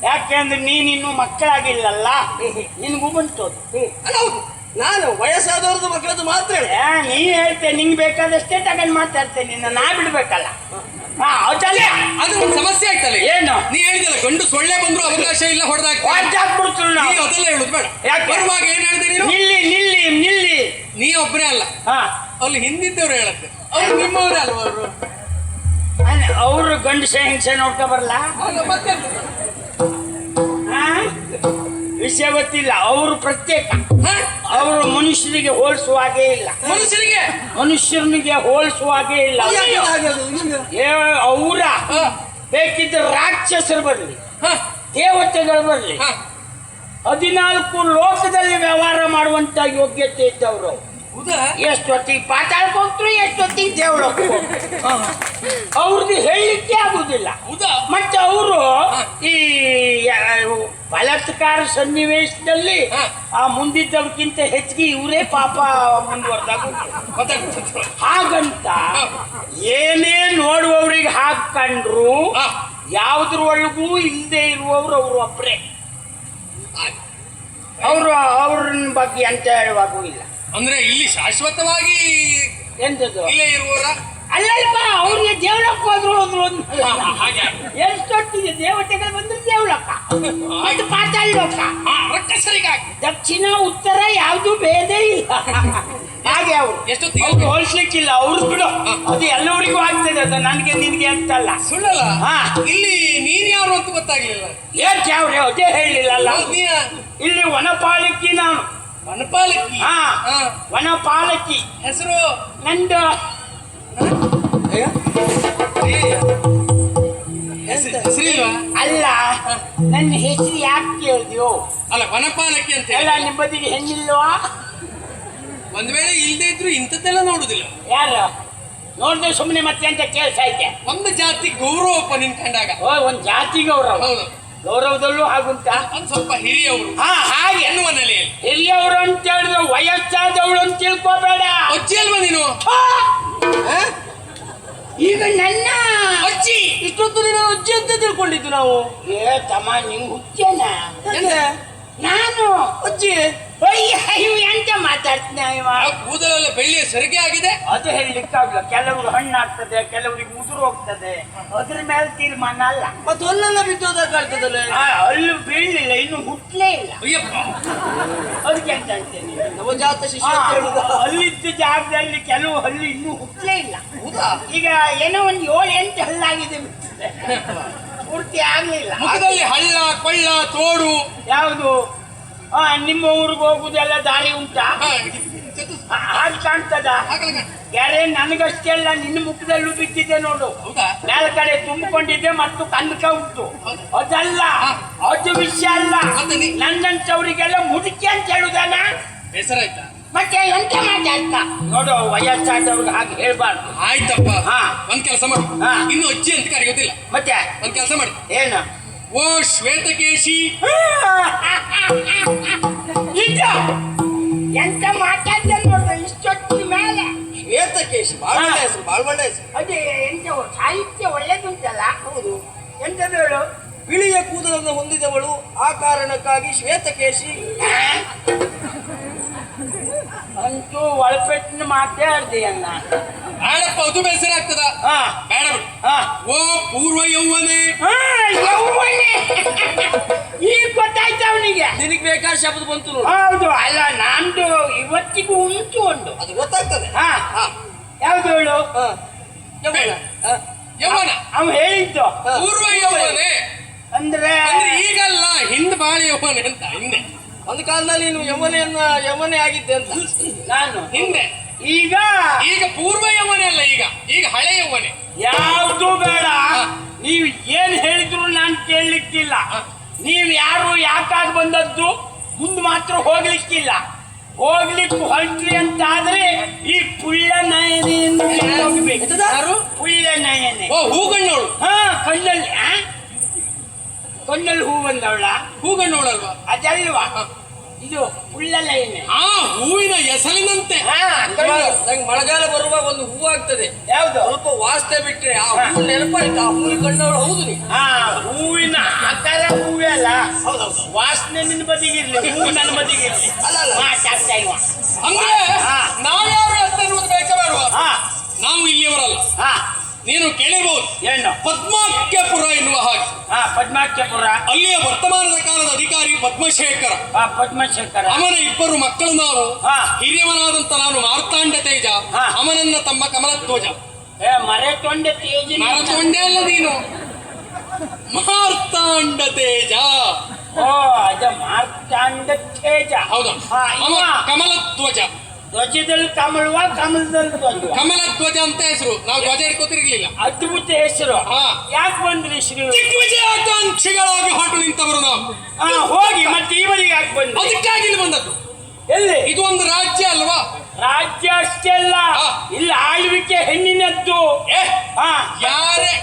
ಯಾಕೆಂದ್ರೆ ನೀನ್ ಇನ್ನು ಮಕ್ಕಳಾಗಿಲ್ಲಲ್ಲ, ನಿನ್ಗೂ ಬಂತು ಅದು. ಅಲ್ಲ ಹೌದು, ನಾನು ವಯಸ್ಸಾದವ್ರದ್ದು ಮಕ್ಕಳದ್ದು ಮಾತ್ರ ಹೇಳಿ. ನೀ ಹೇಳ್ತೆ, ನಿಂಗೆ ಬೇಕಾದಷ್ಟೇ ತಗೊಂಡು ಮಾತಾಡ್ತೇನೆ, ನಿನ್ನ ನಾ ಬಿಡ್ಬೇಕಲ್ಲ. ಹಾ, ಅದಲ್ಲ ಅದು ಒಂದು ಸಮಸ್ಯೆ ಆಯ್ತಲ್ಲ. ಏನು? ನೀ ಹೇಳಿದಲ್ಲ ಗಂಡು ಸೊಳ್ಳೆ ಬಂದ್ರು ಅವಕಾಶ ಇಲ್ಲ, ಹೊಡೆದಾಗ್ತದೆ. ಹೊಡ್ದಾಕ್ಬಿಡ್ತೀವಿ ನೀ ನಾವು. ಅದೆಲ್ಲ ಹೇಳುದು ಬೇಡ. ಯಾಕೆ? ಬರುವಾಗ ಏನ್ ಹೇಳಿದೆ ನೀನು? ನಿಲ್ಲಿ ನಿಲ್ಲಿ ನಿಲ್ಲಿ. ನೀ ಒಬ್ಬನೇ ಅಲ್ಲ, ಹಾ, ಅಲ್ಲಿ ಹಿಂದಿದ್ದವ್ರು ಹೇಳತ್ತೆ, ಅವ್ರು ನಿಮ್ಮವರೇ ಅಲ್ವಾ ಅವರು? ಅವರು ಗಂಡಸ ಹೆಂಗಸ ನೋಡ್ಕೊ ಬರಲ್ಲ. ಮತ್ತೆ ವಿಷಯ ಗೊತ್ತಿಲ್ಲ. ಅವರು ಪ್ರತ್ಯೇಕ, ಹಾ? ಅವರು ಮನುಷ್ಯರಿಗೆ ಹೋಲಿಸುವ ಹಾಗೆ ಇಲ್ಲ. ಮನುಷ್ಯನಿಗೆ ಹೋಲಿಸುವ ಹಾಗೆ ಇಲ್ಲ. ಅವರ ಬೇಕಿದ್ರೆ ರಾಕ್ಷಸರು ಬರಲಿ, ದೇವತೆಗಳು ಬರಲಿ, 14 ಲೋಕದಲ್ಲಿ ವ್ಯವಹಾರ ಮಾಡುವಂತ ಯೋಗ್ಯತೆ ಇದ್ದವರು. ಎಷ್ಟೊತ್ತಿಗೆ ಪಾತಾಳಕ್ಕೆ ಹೋಗ್ತರು, ಎಷ್ಟೊತ್ತಿಗೆ ದೇವಳಕ್ಕೆ ಹೋಗ್ತರು. ಅವ್ರದ್ದು ಹೇಳಲಿಕ್ಕೆ ಆಗುದಿಲ್ಲ. ಮತ್ತೆ ಅವರು ಈ ಬಲಾತ್ಕಾರ ಸನ್ನಿವೇಶದಲ್ಲಿ ಆ ಮುಂದಿದ್ದವ್ರಿಗಿಂತ ಹೆಚ್ಚಿಗೆ ಇವರೇ ಪಾಪ ಮುಂದುವರೆದಾಗ. ಹಾಗಂತ ಏನೇ ನೋಡುವವ್ರಿಗೆ ಹಾಕೊಂಡ್ರು ಯಾವ್ದ್ರ ಒಳಗೂ ಇಲ್ಲದೆ ಇರುವವರು ಅವರು ಒಬ್ಬರೇ. ಅವ್ರನ್ನ ಬಗ್ಗೆ ಅಂತ ಹೇಳುವಾಗೂ ಇಲ್ಲ. ಅಂದ್ರೆ ಇಲ್ಲಿ ಶಾಶ್ವತವಾಗಿ ಎಂತದ್ದು ಇಲ್ಲೇ ಇರುವವರ ಅಲ್ಲಲ್ಪ, ಅವ್ರಿಗೆ ದೇವರ ದೇವಳಕ್ಕೆ ಹೋದ್ರು ಹಾಗೆ ಎಷ್ಟೊತ್ತಿಗೆ ದೇವತೆಗಳು ಬಂದ್ರೆ ದೇವಳಕ್ಕ ಅದು ಪಾತಾಳ ಲೋಕ ರಕ್ಕಸರಿಗಾಗಿ ದಕ್ಷಿಣ ಉತ್ತರ ಯಾವ್ದು ಭೇದ ಇಲ್ಲ ಹಾಗೆ ಅವ್ರು ಎಷ್ಟೊತ್ತಿಗೆ ಅವ್ರು ಹೋಲಿಸ್ಲಿಕ್ಕಿಲ್ಲ ಅವ್ರು ಬಿಡು ಅದು ಎಲ್ಲರಿಗೂ ಆಗ್ತದೆ ಅದು ನನಗೆ ನಿನ್ಗೆ ಅಂತಲ್ಲ ಸುಳ್ಳಲ್ಲ ಹಾ. ಇಲ್ಲಿ ನೀನ್ ಯಾರು ಅಂತ ಗೊತ್ತಾಗ್ಲಿಲ್ಲ ಏನ್ ಚಾವ್ರಿ ಅದೇ ಹೇಳಿಲ್ಲಲ್ಲ ನೀನ ಇಲ್ಲಿ ವನಪಾಲಕಿ ನಾನು ವನಪಾಲಕಿ ಹಾ ಹಾ. ವನಪಾಲಕಿ ಹೆಸರು ನಂದು ಹೆಸರಿಲ್ವಾ ಅಲ್ಲ ನನ್ನ ಹೆಸರು ಯಾಕೆ ಕೇಳಿದ್ಯೋ ಅಲ್ಲ ವನಪಾಲಕಿ ಅಂತ ಎಲ್ಲ ಹೇಳಿ ನಿಮ್ಮದಿಗೆ ಹೆಣ್ಣಿಲ್ವಾ ಒಂದ್ ವೇಳೆ ಇಲ್ದೇ ಇದ್ರು ಇಂಥದ್ದೆಲ್ಲ ನೋಡುದಿಲ್ಲ ಯಾರು ನೋಡ್ದೆ ಸುಮ್ಮನೆ ಮತ್ತೆ ಅಂತ ಕೇಳ್ಸ ಐತೆ ಒಂದು ಜಾತಿ ಗೌರವಪ್ಪ ನಿನ್ ಕಂಡಾಗ ಓ ಒಂದ್ ಜಾತಿ ಗೌರವ ಹೌದು ಗೌರವದಲ್ಲೂ ಹಾಗುಂಟ ಒಂದ್ ಸ್ವಲ್ಪ ಹಿರಿಯವರು ಹಾ ಹಾಗೆ ಎನ್ನುವ ನೆಲೆಯಲ್ಲಿ ಹಿರಿಯವರು ಅಂತ ಹೇಳಿದ್ರೆ ವಯಸ್ಸಾದವಳು ಅಂತ ತಿಳ್ಕೊಬೇಡ ಅಜ್ಜಿ ಅಲ್ವಾ ನೀನು ಆ! ಈಗ ನನ್ನ ಅಜ್ಜಿ ಇಷ್ಟೊತ್ತು ನೀನು ಅಜ್ಜಿ ಅಂತ ತಿಳ್ಕೊಂಡಿದ್ದು ನಾವು. ಏ ತಮ್ಮ ನಿಂಗ್ ಹುಚ್ಚೇನ ನಾನು ಅಜ್ಜಿ ಅಯ್ಯ ಎಂತ ಮಾತಾಡ್ತೀನಿ ಇವ ಆ ಕೂದಲೆಲ್ಲ ಬೆಳ್ಳಿಯ ಸರಿಗೆ ಆಗಿದೆ ಅದು ಹೇಳಲಿಕ್ಕಾಗಲ್ಲ ಕೆಲವರು ಹಣ್ಣು ಆಗ್ತದೆ ಕೆಲವರಿಗೆ ಉದುರು ಹೋಗ್ತದೆ ಅದ್ರ ಮೇಲೆ ತೀರ್ಮಾನ ಅಲ್ಲ ಮತ್ತೆ ಹೊಲ್ಲೆಲ್ಲ ಬಿದ್ದೋದಾಗ ಕಾಣ್ತದಲ್ಲ. ಅಲ್ಲೂ ಬೀಳಲಿಲ್ಲ ಇನ್ನು ಹುಟ್ಲೇ ಇಲ್ಲ ಅಯ್ಯಪ್ಪ ಅದಕ್ಕೆ ಅಂತ ಹೇಳ್ತೇನೆ ನಮ್ಮ ಜಾತ ಶಿಷ್ಯ ಅಂತ ಹೇಳುದ. ಹಲ್ಲಿದ್ದ ಜಾಗದಲ್ಲಿ ಕೆಲವು ಹಲ್ಲು ಇನ್ನೂ ಹುಟ್ಲೇ ಇಲ್ಲ ಹೌದಾ? ಈಗ ಏನೋ ಒಂದು 7-8 ಹಲ್ಲಾಗಿದೆ ಬಿಡ್ತದೆ. ಪೂರ್ತಿ ಆಗ್ಲಿಲ್ಲ ಮುಖದಲ್ಲಿ ಹಳ್ಳ ಕೊಳ್ಳ ತೋಡು ಯಾವುದು ನಿಮ್ಮ ಊರಿಗೆ ಹೋಗುದೆಲ್ಲ ದಾರಿ ಉಂಟಾ ಹಾಗೆ ಕಾಣ್ತದ ಯಾರೇ ನನಗಷ್ಟೇ ಅಲ್ಲ ನಿನ್ನ ಮುಖದಲ್ಲೂ ಬಿದ್ದಿದೆ ನೋಡು ಹೌದಾ ಮೇಲ ಕಡೆ ತುಂಬಿಕೊಂಡಿದ್ದೆ ಮತ್ತು ಕನಕ ಉಂಟು ಅದಲ್ಲ ಅದು ವಿಷಯ ಅಲ್ಲ ಮತ್ತೆ ನನ್ನಂತವರಿಗೆಲ್ಲ ಮುದುಕಿ ಅಂತ ಹೇಳುದನ ಹೆಸರಾಯ್ತಾ ಮತ್ತೆ ಎಂತ ಮಾತಾಡ್ತಾ ನೋಡು ವಯಸ್ಸಾದವ್ರಿಗೆ ಹಾಗೆ ಹೇಳ್ಬಾರ್ದು ಆಯ್ತಪ್ಪ ಹಾ. ಒಂದ್ ಕೆಲಸ ಮಾಡು ಹಾ. ಇನ್ನು ಅಜ್ಜಿ ಅಂತ ಕರೆಯೋದಿಲ್ಲ ಮತ್ತೆ ಒಂದ್ ಕೆಲಸ ಮಾಡಿ ಏನು ಓ ಶ್ವೇತಕೇಶಿ ಇದು ಎಂತ ಮಾತಾಡ್ದೆ ನೋಡ್ರಿ ಇಷ್ಟೊತ್ತಿನ ಮೇಲೆ ಶ್ವೇತಕೇಶಿ ಬಾಳ ಒಳ್ಳೆ ಹೆಸರು, ಬಾಳ ಒಳ್ಳೆ ಹೆಸರು. ಅದೇ ಎಂತ ಸಾಹಿತ್ಯ ಒಳ್ಳೇದುಂಟಲ್ಲ ಹೌದು ಎಂತದು ಹೇಳು ಬಿಳಿಯ ಕೂದಲನ್ನು ಹೊಂದಿದವಳು, ಆ ಕಾರಣಕ್ಕಾಗಿ ಶ್ವೇತಕೇಶಿ. ಅಂತೂ ಒಳಪೆಟ್ಟಿನ ಮಾತಾಡ್ದೆ ಅನ್ನ ಬೇಡಪ್ಪ ಅದು ಬೇಸರ ಆಗ್ತದ ಹಾ ಬೇಡ ಬಿಡು ಹಾ ಓ ಪೂರ್ವ ಯೌವನೆ ಯೌವನೆ ಈಗ ಗೊತ್ತಾಯ್ತು ಅವನಿಗೆ ನಿನಗ್ ಬೇಕಾದ ಶಬ್ದ ಬಂತು ನೋಡು. ಹೌದು ಅಲ್ಲ ನಂದು ಇವತ್ತಿಗೂ ಉಂಟು ಒಂದು ಅದು ಗೊತ್ತಾಗ್ತದೆ. ಹಾ ಯಾವ್ದು ಹೇಳು ಹಾ. ಯೌವನ. ಹಾ. ಯೌವನ ಅವ ಹೇಳಿದ್ದು ಪೂರ್ವ ಯೌವನೆ ಅಂದ್ರೆ ಅಂದ್ರೆ ಈಗಲ್ಲ ಹಿಂದ್ ಬಾಳ ಯೌವನೆ ಅಂತ ಹಿಂದೆ ಒಂದು ಕಾಲದಲ್ಲಿ ನೀನು ಯಮನೆ ಆಗಿದ್ದೆ ಅಂತ. ನಾನು ಹಿಂದೆ ಈಗ ಈಗ ಪೂರ್ವ ಯೌವನೆ ಅಲ್ಲ ಈಗ ಹಳೆ ಯೌವನೆ ಯಾವ್ದು ಬೇಡ ನೀವು ಏನ್ ಹೇಳಿದ್ರು ನಾನು ಕೇಳಲಿಕ್ಕಿಲ್ಲ ನೀವು ಯಾರು ಯಾಕಾಗ ಬಂದದ್ದು ಮುಂದೆ ಮಾತ್ರ ಹೋಗ್ಲಿಕ್ಕಿಲ್ಲ ಹೋಗ್ಲಿಕ್ಕೆ ಹೊರಟ್ರಿ ಅಂತ ಆದ್ರೆ ಈ ಪುಳ್ಳ ನಯನೆಯನ್ನು ಹೋಗ್ಬೇಕು ಯಾರು ಪುಳ್ಳ ನಯನೆ ಓ ಹೂಗಣ್ಣವಳು ಹಾ ಕಣ್ಣಲ್ಲಿ ಕಣ್ಣಲ್ಲಿ ಹೂ ಬಂದವಳ ಹೂಗಣ್ಣವಳಲ್ವಾ ಅದಲ್ವಾ ಇದು ಪುಳ್ಳ ನಯನೆ ಆ ಹೂವಿನ ಎಸಲಿನಂತೆ ಹಾ ನಂಗೆ ಮಳೆಗಾಲ ಬರುವಾಗ ಒಂದು ಹೂ ಆಗ್ತದೆ, ಯಾವ್ದು ಸ್ವಲ್ಪ ವಾಸನೆ ಬಿಟ್ರೆ ಆ ಹೂ ನೆನಪಾಯ್ತು. ಆ ಹೂವಿನ ಕಣ್ಣವಳು ಹೌದು ನೀ. ಹಾ ಹೂವಿನ ಆಕಾರ ಹೂವೇ ಅಲ್ಲ ವಾಸನೆ ನಿನ್ನ ಬದಿಗಿರ್ಲಿ ಹೂ ನನ್ನ ಬದಿಗಿರ್ಲಿ ಅಲ್ಲ, ಅಲ್ಲ. ಮಾತಾಡ್ತಾ ಇಲ್ವಾ ಅಂದ್ರೆ ಹಾ. ನಾವ್ಯಾರು ಅಂತ ಅನ್ನೋದು ಬೇಕಾಡುವ ಹಾ ನಾವು ಇಲ್ಲಿಯವರಲ್ಲ ಹಾ ನೀನು ಕೇಳಿರಬಹುದು ಏನು ಪದ್ಮಾಕ್ಯಪುರ ಎನ್ನುವ ಹಾಗೆ ಹಾ ಪದ್ಮಾಕ್ಯಪುರ ಅಲ್ಲಿಯ ವರ್ತಮಾನದ ಕಾಲದ ಅಧಿಕಾರಿ ಪದ್ಮಶೇಖರ ಹಾ ಪದ್ಮಶೇಖರ ಅವನ 2 ಮಕ್ಕಳು ನಾವು ಹಾ. ಹಿರಿಯವನಾದಂತ ನಾನು ಮಾರ್ತಾಂಡ ತೇಜ ಹಾ. ಅವನನ್ನ ತಮ್ಮ ಕಮಲಧ್ವಜ ಏ ಮರೆ ತೊಂಡೆ ತೇಜಿ ಮರತೊಂಡೆ ಅಲ್ಲ ನೀನು ಮಾರ್ತಾಂಡ ತೇಜ ಓ ಅದ ಮಾರ್ತಾಂಡ ತೇಜ ಹೌದಾ ಹಾ, ಅವ ಇವ? ಕಮಲಧ್ವಜ ಧ್ವಜದಲ್ಲಿ ಕಮಲವ ಕಮಲದಲ್ಲಿ ಧ್ವಜ ಕಮಲಧ್ವಜ ಅಂತ ಹೆಸರು ನಾವು ಧ್ವಜ ಹಿಡ್ಕೋತಿರ್ಲಿಲ್ಲ ಅದ್ಭುತ ಹೆಸರು ಹಾ. ಯಾಕೆ ಬಂದ್ರಿ ಶ್ರೀ ದಿಗ್ವಿಜಯಾಕಾಂಕ್ಷಿಗಳಾಗಿ ಹೊರಟು ನಿಂತವರು ನಾವು ಹಾ ಹೋಗಿ ಮತ್ತೆ ಇವರಿಗೆ ಯಾಕೆ ಬಂದ್ರಿ ಅದಕ್ಕಾಗಿ ಇಲ್ಲಿ ಬಂದದ್ದು ಎಲ್ಲಿ ಇದು ಒಂದು ರಾಜ್ಯ ಅಲ್ವಾ ರಾಜ್ಯ ಅಷ್ಟೇ ಅಲ್ಲ ಹಾ. ಇಲ್ಲಿ ಆಳ್ವಿಕೆ ಹೆಣ್ಣಿನದ್ದು ಏ ಹಾ ಯಾರೇ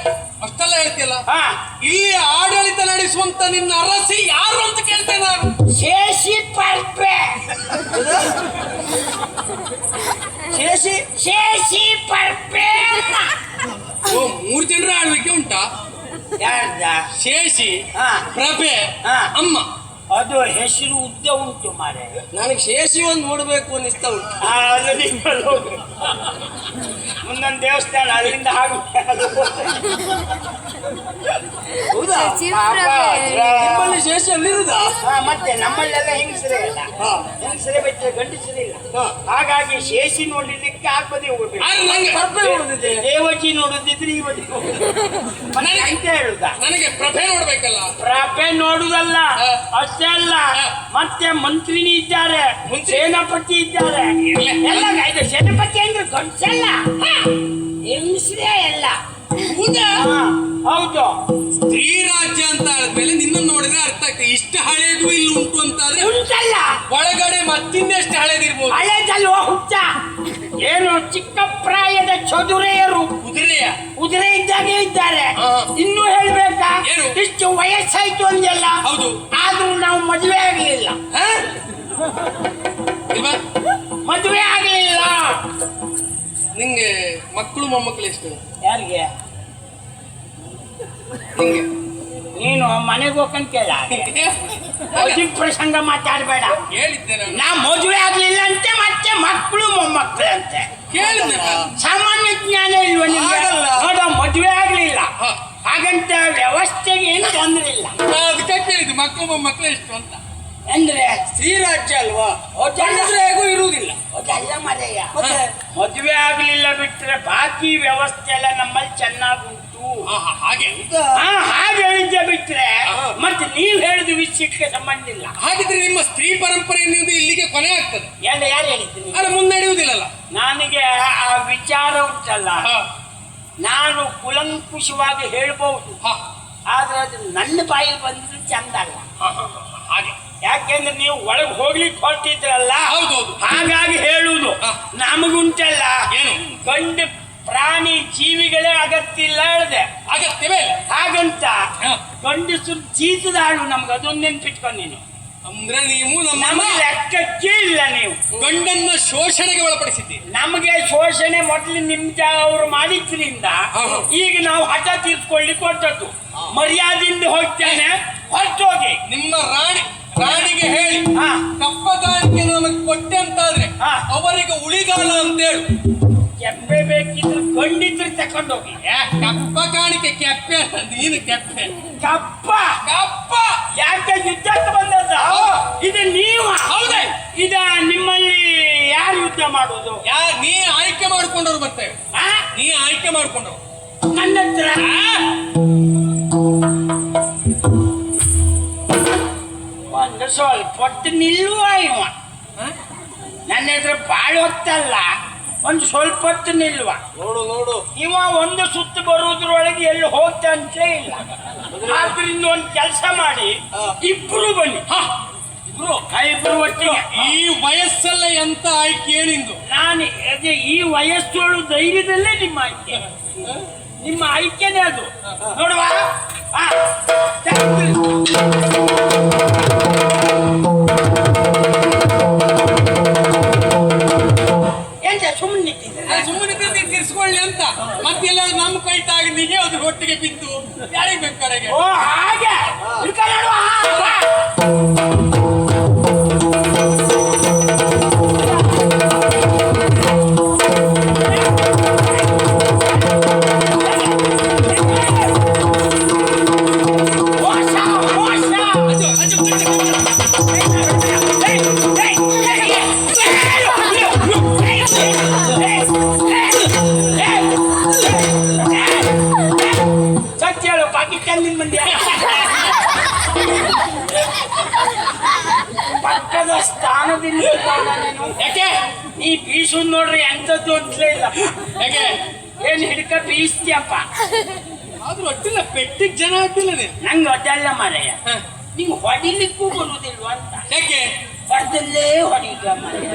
ಅಷ್ಟೆಲ್ಲ ಹೇಳ್ತಿಯಲ್ಲ ಹಾ ಇಲ್ಲಿ ಆಡಳಿತ ನಡೆಸುವಂತ ನಿನ್ನ ಅರಸಿ ಯಾರು ಅಂತ ಕೇಳ್ತೇನೆ ನಾನು ಶೇಷಿ ಪರ್ಪೆ ಶೇಷಿ ಶೇಷಿ ಪರ್ಪೆ ಓ 3 ಜನರ ಆಳ್ವಿಕೆ ಉಂಟಾ ಯಾರ್ದ ಶೇಷಿ ಹಾ ಪ್ರಭೆ ಹಾ. ಅಮ್ಮ ಅದು ಹೆಸರು ಉದ್ದ ಉಂಟು ಮಾರೆ ನನಗೆ ಶೇಷಿ ಒಂದು ನೋಡ್ಬೇಕು ಅನ್ನಿಸ್ತಾ ಉಂಟು. ಅದು ನಿಮ್ಮಲ್ಲಿ ಹೋಗು ಮುಂದೊಂದು ದೇವಸ್ಥಾನ ಅಲ್ಲಿಂದ ಹಾಗೆ ನಿಮ್ಮಲ್ಲಿ ಶೇಷ ಎಲ್ಲಿರುದ? ಮತ್ತೆ ನಮ್ಮಲ್ಲೆಲ್ಲ ಹೆಂಗಸರೇ ಇಲ್ಲ, ಹೆಂಗಸರೇ ಬಿಟ್ಟರೆ ಗಂಡಸರೇ ಇಲ್ಲ. ಹಾಗಾಗಿ ಶೇಷಿ ನೋಡ್ಲಿಕ್ಕೆ ಆಗ್ಬದಿ ಹೋಗ್ಬೇಕು. ಪ್ರಭೆ ನೋಡುದಿದೆ. ದೇವಜಿ ನೋಡುದಿದ್ರೆ ಇವತ್ತು ಅಂತ ಹೇಳುದ. ನನಗೆ ಪ್ರಭೆ ನೋಡ್ಬೇಕಲ್ಲ. ಪ್ರಭೆ ನೋಡುದಲ್ಲ, ಅಷ್ಟೇ ಅಲ್ಲ, ಮತ್ತೆ ಮಂತ್ರಿನಿ ಇದ್ದಾರೆ, ಸೇನಾಪತಿ ಇದ್ದಾರೆ, ಎಲ್ಲ ಇದು ಸೇನಾಪತಿ ಅಂದ್ರೆ ಗಂಡಸಲ್ಲ, ಹೆಂಗಸರೇ ಎಲ್ಲ. ಹೌದು. ಸ್ತ್ರೀ ರಾಜ್ಯ ಅಂತ ಆದ್ಮೇಲೆ ನಿನ್ನನ್ನು ನೋಡಿದ್ರೆ ಅರ್ಥ ಆಗ್ತದೆ. ಇಷ್ಟು ಹಳೇದು ಇಲ್ಲಿ ಉಂಟು ಅಂತಾದ್ರೆ ಉಂಟಲ್ಲ, ಒಳಗಡೆ ಮತ್ತಿನ್ನೆಷ್ಟು ಹಳೇದಿರ್ಬೋದು. ಹಳೇದಲ್ವ ಹುಚ್ಚ. ಏನು ಚಿಕ್ಕ ಪ್ರಾಯದ ಚದುರೆಯರು ಕುದುರೆ ಇದ್ದಾಗೆ ಇದ್ದಾರೆ. ಇನ್ನೂ ಹೇಳ್ಬೇಕಾ? ಏನು? ಇಷ್ಟು ವಯಸ್ಸಾಯ್ತು ಅಂದೆಲ್ಲ. ಹೌದು. ಆದ್ರೂ ನಾವು ಮದುವೆ ಆಗ್ಲಿಲ್ಲ. ಇಲ್ವಾ? ಮದುವೆ ಆಗ್ಲಿಲ್ಲ. ನಿಂಗೆ ಮಕ್ಕಳು ಮೊಮ್ಮಕ್ಕಳು ಎಷ್ಟು? ಯಾರಿಗೆ? ನಿಂಗೆ. ನೀನು ಮನೆಗೆ ಹೋಗ್ಕೊಂಡ್ ಕೇಳ. ಪ್ರಸಂಗ ಮಾತಾಡಬೇಡ. ಹೇಳಿದ್ದೆ ನಾನು. ನಾ ಮದುವೆ ಆಗ್ಲಿಲ್ಲ ಅಂತೆ, ಮತ್ತೆ ಮಕ್ಕಳು ಮೊಮ್ಮಕ್ಕಳು ಅಂತೆ. ಕೇಳಿದ್ದೆ ನಾನು. ಸಾಮಾನ್ಯ ಜ್ಞಾನ ಇಲ್ವ ನಿಮ್ಗೆ? ನೋಡ, ಮದುವೆ ಆಗ್ಲಿಲ್ಲ ಹಾಗಂತ ವ್ಯವಸ್ಥೆಗೆ ಏನು ತೊಂದ್ರೆ ಇಲ್ಲ. ಅದಕ್ಕೆ ಕೇಳಿದ್ದು ಮಕ್ಕಳು ಮೊಮ್ಮಕ್ಕಳು ಎಷ್ಟು ಅಂತ. ಅಂದ್ರೆ ಸ್ತ್ರೀ ರಾಜ್ಯ ಅಲ್ವಾ, ಗಂಡಸರು ಹೇಗೂ ಇರುವುದಿಲ್ಲ. ಅದೆಲ್ಲ ಮರೆಯ. ಮದುವೆ ಆಗ್ಲಿಲ್ಲ ಬಿಟ್ರೆ ಬಾಕಿ ವ್ಯವಸ್ಥೆ ಎಲ್ಲ ನಮ್ಮಲ್ಲಿ ಚೆನ್ನಾಗುಂಟು. ಹಾಗೆ ಹಾಗೆ ಹೇಳಿದ್ದೆ ಬಿಟ್ರೆ ಮತ್ತೆ ನೀವ್ ಹೇಳಿದ ವಿಷಯಕ್ಕೆ ಸಂಬಂಧ ಇಲ್ಲ. ಹಾಗಿದ್ರೆ ನಿಮ್ಮ ಸ್ತ್ರೀ ಪರಂಪರೆ ಎನ್ನುವುದು ಇಲ್ಲಿಗೆ ಕೊನೆ ಆಗ್ತದೆ. ಯಾರು ಹೇಳಿದ್ದೀನಿ? ಅಲ್ಲ, ಮುನ್ನಡೆಯುವುದಿಲ್ಲಲ್ಲ. ನನಗೆ ಆ ವಿಚಾರ ಉಂಟಲ್ಲ, ನಾನು ಕುಲಂಕುಷವಾಗಿ ಹೇಳ್ಬಹುದು, ಆದ್ರೆ ಅದು ನನ್ನ ಬಾಯಲ್ಲಿ ಬಂದ್ರೆ ಚಂದ ಅಲ್ಲ. ಹಾಗೆ. ಯಾಕೆಂದ್ರೆ ನೀವು ಒಳಗೆ ಹೋಗ್ಲಿಕ್ಕೆ ಹೊರಟಿದ್ರಲ್ಲ, ಹೌದೌದು, ಹಾಗಾಗಿ ಹೇಳುವುದು. ನಮಗುಂಟಲ್ಲ, ಏನು ಗಂಡು ಪ್ರಾಣಿ ಜೀವಿಗಳೇ ಅಗತ್ಯ ಇಲ್ಲ ಹೇಳಿದೆ. ಅಗತ್ಯವೇ ಹಾಗಂತ ಗಂಡಸರು ಜೀತದಾಳು ನಮ್ಗೆ ಅದೊಂದು ನೆನ್ಪಿಟ್ಕೊಂಡು ನೀನು. ಅಂದ್ರೆ ನೀವು ನಮ್ಮ ನಮಗೆ ಲೆಕ್ಕಕ್ಕೆ ಇಲ್ಲ. ನೀವು ಗಂಡನ್ನ ಶೋಷಣೆಗೆ ಒಳಪಡಿಸಿದ್ದೀರಿ. ನಮಗೆ ಶೋಷಣೆ ಮೊದಲು ನಿಮ್ಗೆ ಅವರು ಮಾಡಿದ್ರಿಂದ ಈಗ ನಾವು ಹಠ ತೀರ್ಸ್ಕೊಳ್ಳಿಕ್ಕೆ ಹೊರಟದ್ದು. ಮರ್ಯಾದೆಯಿಂದ ಹೋಗ್ತೇನೆ, ಹೊರಟೋಗಿ ನಿಮ್ಮ ರಾಣಿಗೆ ಹೇಳಿ ಕಪ್ಪ ಕಾಣಿಕೆ ನಮಗೆ ಕೊಟ್ಟೆ ಅಂತಾದ್ರೆ ಅವರಿಗೆ ಉಳಿಗಾಲ ಅಂತೇಳು. ಕೆಪ್ಪೆ ಬೇಕಿದ್ರು ಖಂಡಿತ ತಕೊಂಡೋಗಿ. ಕಪ್ಪ ಕಾಣಿಕೆ ಕೆಪ್ಪೆ ಅಂತ, ನೀನು ಕೆಪ್ಪೆ. ಕಪ್ಪ ಕಪ್ಪ ಯಾಕೆ ಯುದ್ಧಕ್ಕೆ ಬಂದದ್ದ? ಇದು ನೀವು ಹೌದೇ? ಇದ ನಿಮ್ಮಲ್ಲಿ ಯಾರು ಯುದ್ಧ ಮಾಡೋದು? ನೀ ಆಯ್ಕೆ ಮಾಡ್ಕೊಂಡವ್ರು ಬರ್ತೇವೆ. ನೀ ಆಯ್ಕೆ ಮಾಡ್ಕೊಂಡವ್ರು ನನ್ನ ಹತ್ರ ಒಂದು ಸ್ವಲ್ಪ ಹೊತ್ತು ನಿಲ್ಲುವ ಇವ. ನನ್ನ ಹೆಸರು ಬಾಳ ಹೊತ್ತಲ್ಲ, ಒಂದು ಸ್ವಲ್ಪ ಹೊತ್ತು ನಿಲ್ಲುವ. ನೋಡು ಇವ ಒಂದು ಸುತ್ತು ಬರುವುದ್ರೊಳಗೆ ಎಲ್ಲಿ ಹೋಗ್ತಾನೆ ಇಲ್ಲ. ಆದ್ರಿಂದ ಒಂದು ಕೆಲಸ ಮಾಡಿ, ಇಬ್ರು ಬನ್ನಿ. ಇಬ್ರು ಒಟ್ಟಿಗೆ. ಈ ವಯಸ್ಸಲ್ಲ ಎಂತ ಆಯ್ಕೆ ಏನಿಂದು? ನಾನು ಅದೇ ಈ ವಯಸ್ಸೋಳು ಧೈರ್ಯದಲ್ಲೇ ನಿಮ್ಮ ಆಯ್ಕೆ. ನಿಮ್ಮ ಆಯ್ಕೆನೇ ಅದು. ನೋಡುವ ಎಂತ ಸುಮ್ಮನೆ ಸುಮ್ಮನೆ ತಿರ್ಸ್ಕೊಳ್ಳಿ ಅಂತ. ಮತ್ತೆಲ್ಲ ನಮ್ಮ ಕೈಟಾಗಿ ನಿಜೆ ಅದ್ರ ಒಟ್ಟಿಗೆ ಬಿದ್ದು ಯಾರಿಗೆ ಬೇಕು ಕಡೆಗೆ. ಓ ಹಾಗೆ ಸತ್ಯಳು ಪಾಕಿಸ್ತಾನದಿಂದ ಮಂದಿ ಪಕ್ಕದ ಸ್ಥಾನದಿಂದ ಯಾಕೆ ನೀ ಬೀಸು ನೋಡ್ರಿ ಎಂಥದ್ದು ಅಂತಲೇ ಇಲ್ಲ. ಹೇಗೆ ಏನ್ ಹಿಡ್ಕ ಬೀಸ್ತೀಯಪ್ಪ? ಆದ್ರೂ ಅಡ್ಡಿಲ್ಲ, ಪೆಟ್ಟಿಗೆ ಜನ ಅಡ್ಡಿಲ್ಲ. ನಂಗೆ ಅದೆಲ್ಲ ಮಾರಯ್ಯ, ನಿಂಗೆ ಹೊಡಿಲಿಕ್ಕೂ ಬರುವುದಿಲ್ವ ಅಂತ. ಯಾಕೆ ಹೊಡೆದಲ್ಲೇ ಹೊಡೆಯುತ್ತ ಮಾರಯ್ಯ.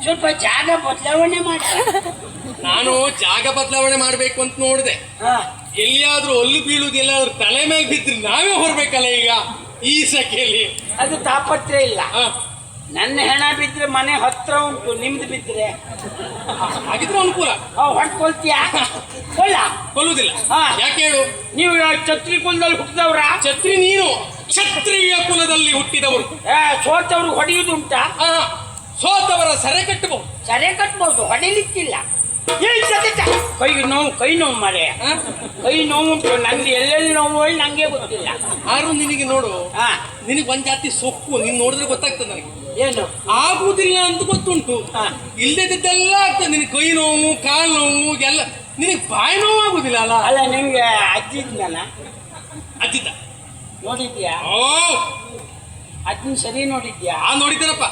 ಸ್ವಲ್ಪ ಜಾಗ ಬದಲಾವಣೆ ಮಾಡ. ನಾನು ಜಾಗ ಬದಲಾವಣೆ ಮಾಡ್ಬೇಕು ಅಂತ ನೋಡಿದೆ. ಎಲ್ಲಿಯಾದ್ರೂ ಒಲ್ಲು ಬೀಳುದು, ಎಲ್ಲಾದ್ರೂ ತಲೆ ಮೇಲೆ ಬಿದ್ರೆ ನಾವೇ ಹೊರಬೇಕಲ್ಲ ಈಗ ಈ ಸಖೆಯಲ್ಲಿ. ಅದು ತಾಪತ್ರೆ ಇಲ್ಲ. ನನ್ನ ಹೆಣ ಬಿದ್ರೆ ಮನೆ ಹತ್ರ ಉಂಟು, ನಿಮ್ದು ಬಿದ್ರೆ ಹಾಗಿದ್ರೆ ಅನುಕೂಲ. ಹೊಡ್ಕೊಳ್ತೀಯ? ಕೊಲ್ಲುವುದಿಲ್ಲ. ಯಾಕೆ ಹೇಳು? ನೀವು ಛತ್ರಿ ಕುಲದಲ್ಲಿ ಹುಟ್ಟಿದವ್ರ? ಛತ್ರಿ ನೀನು ಕ್ಷತ್ರಿಯ ಕುಲದಲ್ಲಿ ಹುಟ್ಟಿದವರು. ಸೋತವ್ರು ಹೊಡೆಯುವುದುಂಟಾ? ಸೋತವರ ಸೆರೆ ಕಟ್ಟಬಹುದು. ಸೆರೆ ಕಟ್ಬಹುದು, ಹೊಡಿಲಿಕ್ಕಿಲ್ಲ. ಕೈ ನೋವು ಮರೆ ಕೈ ನೋವು ಉಂಟು ನಂಗೆ ಎಲ್ಲೆಲ್ಲಿ ನೋವು ನಂಗೆ ಗೊತ್ತಿಲ್ಲ. ಆದ್ರೂ ನಿನಗೆ ನೋಡು, ಹಾ ನಿನಗೆ ಒಂದ್ ಜಾತಿ ಸೊಕ್ಕು, ನೀನ್ ನೋಡಿದ್ರೆ ಗೊತ್ತಾಗ್ತದೆ ನನಗೆ. ಏನು ಆಗುದಿಲ್ಲ ಅಂತ ಗೊತ್ತುಂಟು, ಹಾ. ಇಲ್ಲದಿದ್ದೆಲ್ಲ ಆಗ್ತದೆ. ನಿನಗೆ ಕೈ ನೋವು, ಕಾಲು ನೋವು ಎಲ್ಲ, ನಿನಗೆ ಬಾಯಿ ನೋವು ಆಗುದಿಲ್ಲ ಅಲ್ಲ? ಅಲ್ಲ ನಿಮ್ಗೆ ಅಜ್ಜಿದ್ನಲ್ಲ ಅಜ್ಜಿದ್ದ ನೋಡಿದ್ಯಾ? ಓ ಅಜ್ಜಿನ ಸರಿ ನೋಡಿದ್ಯಾ? ನೋಡಿದ್ದೇನಪ್ಪ.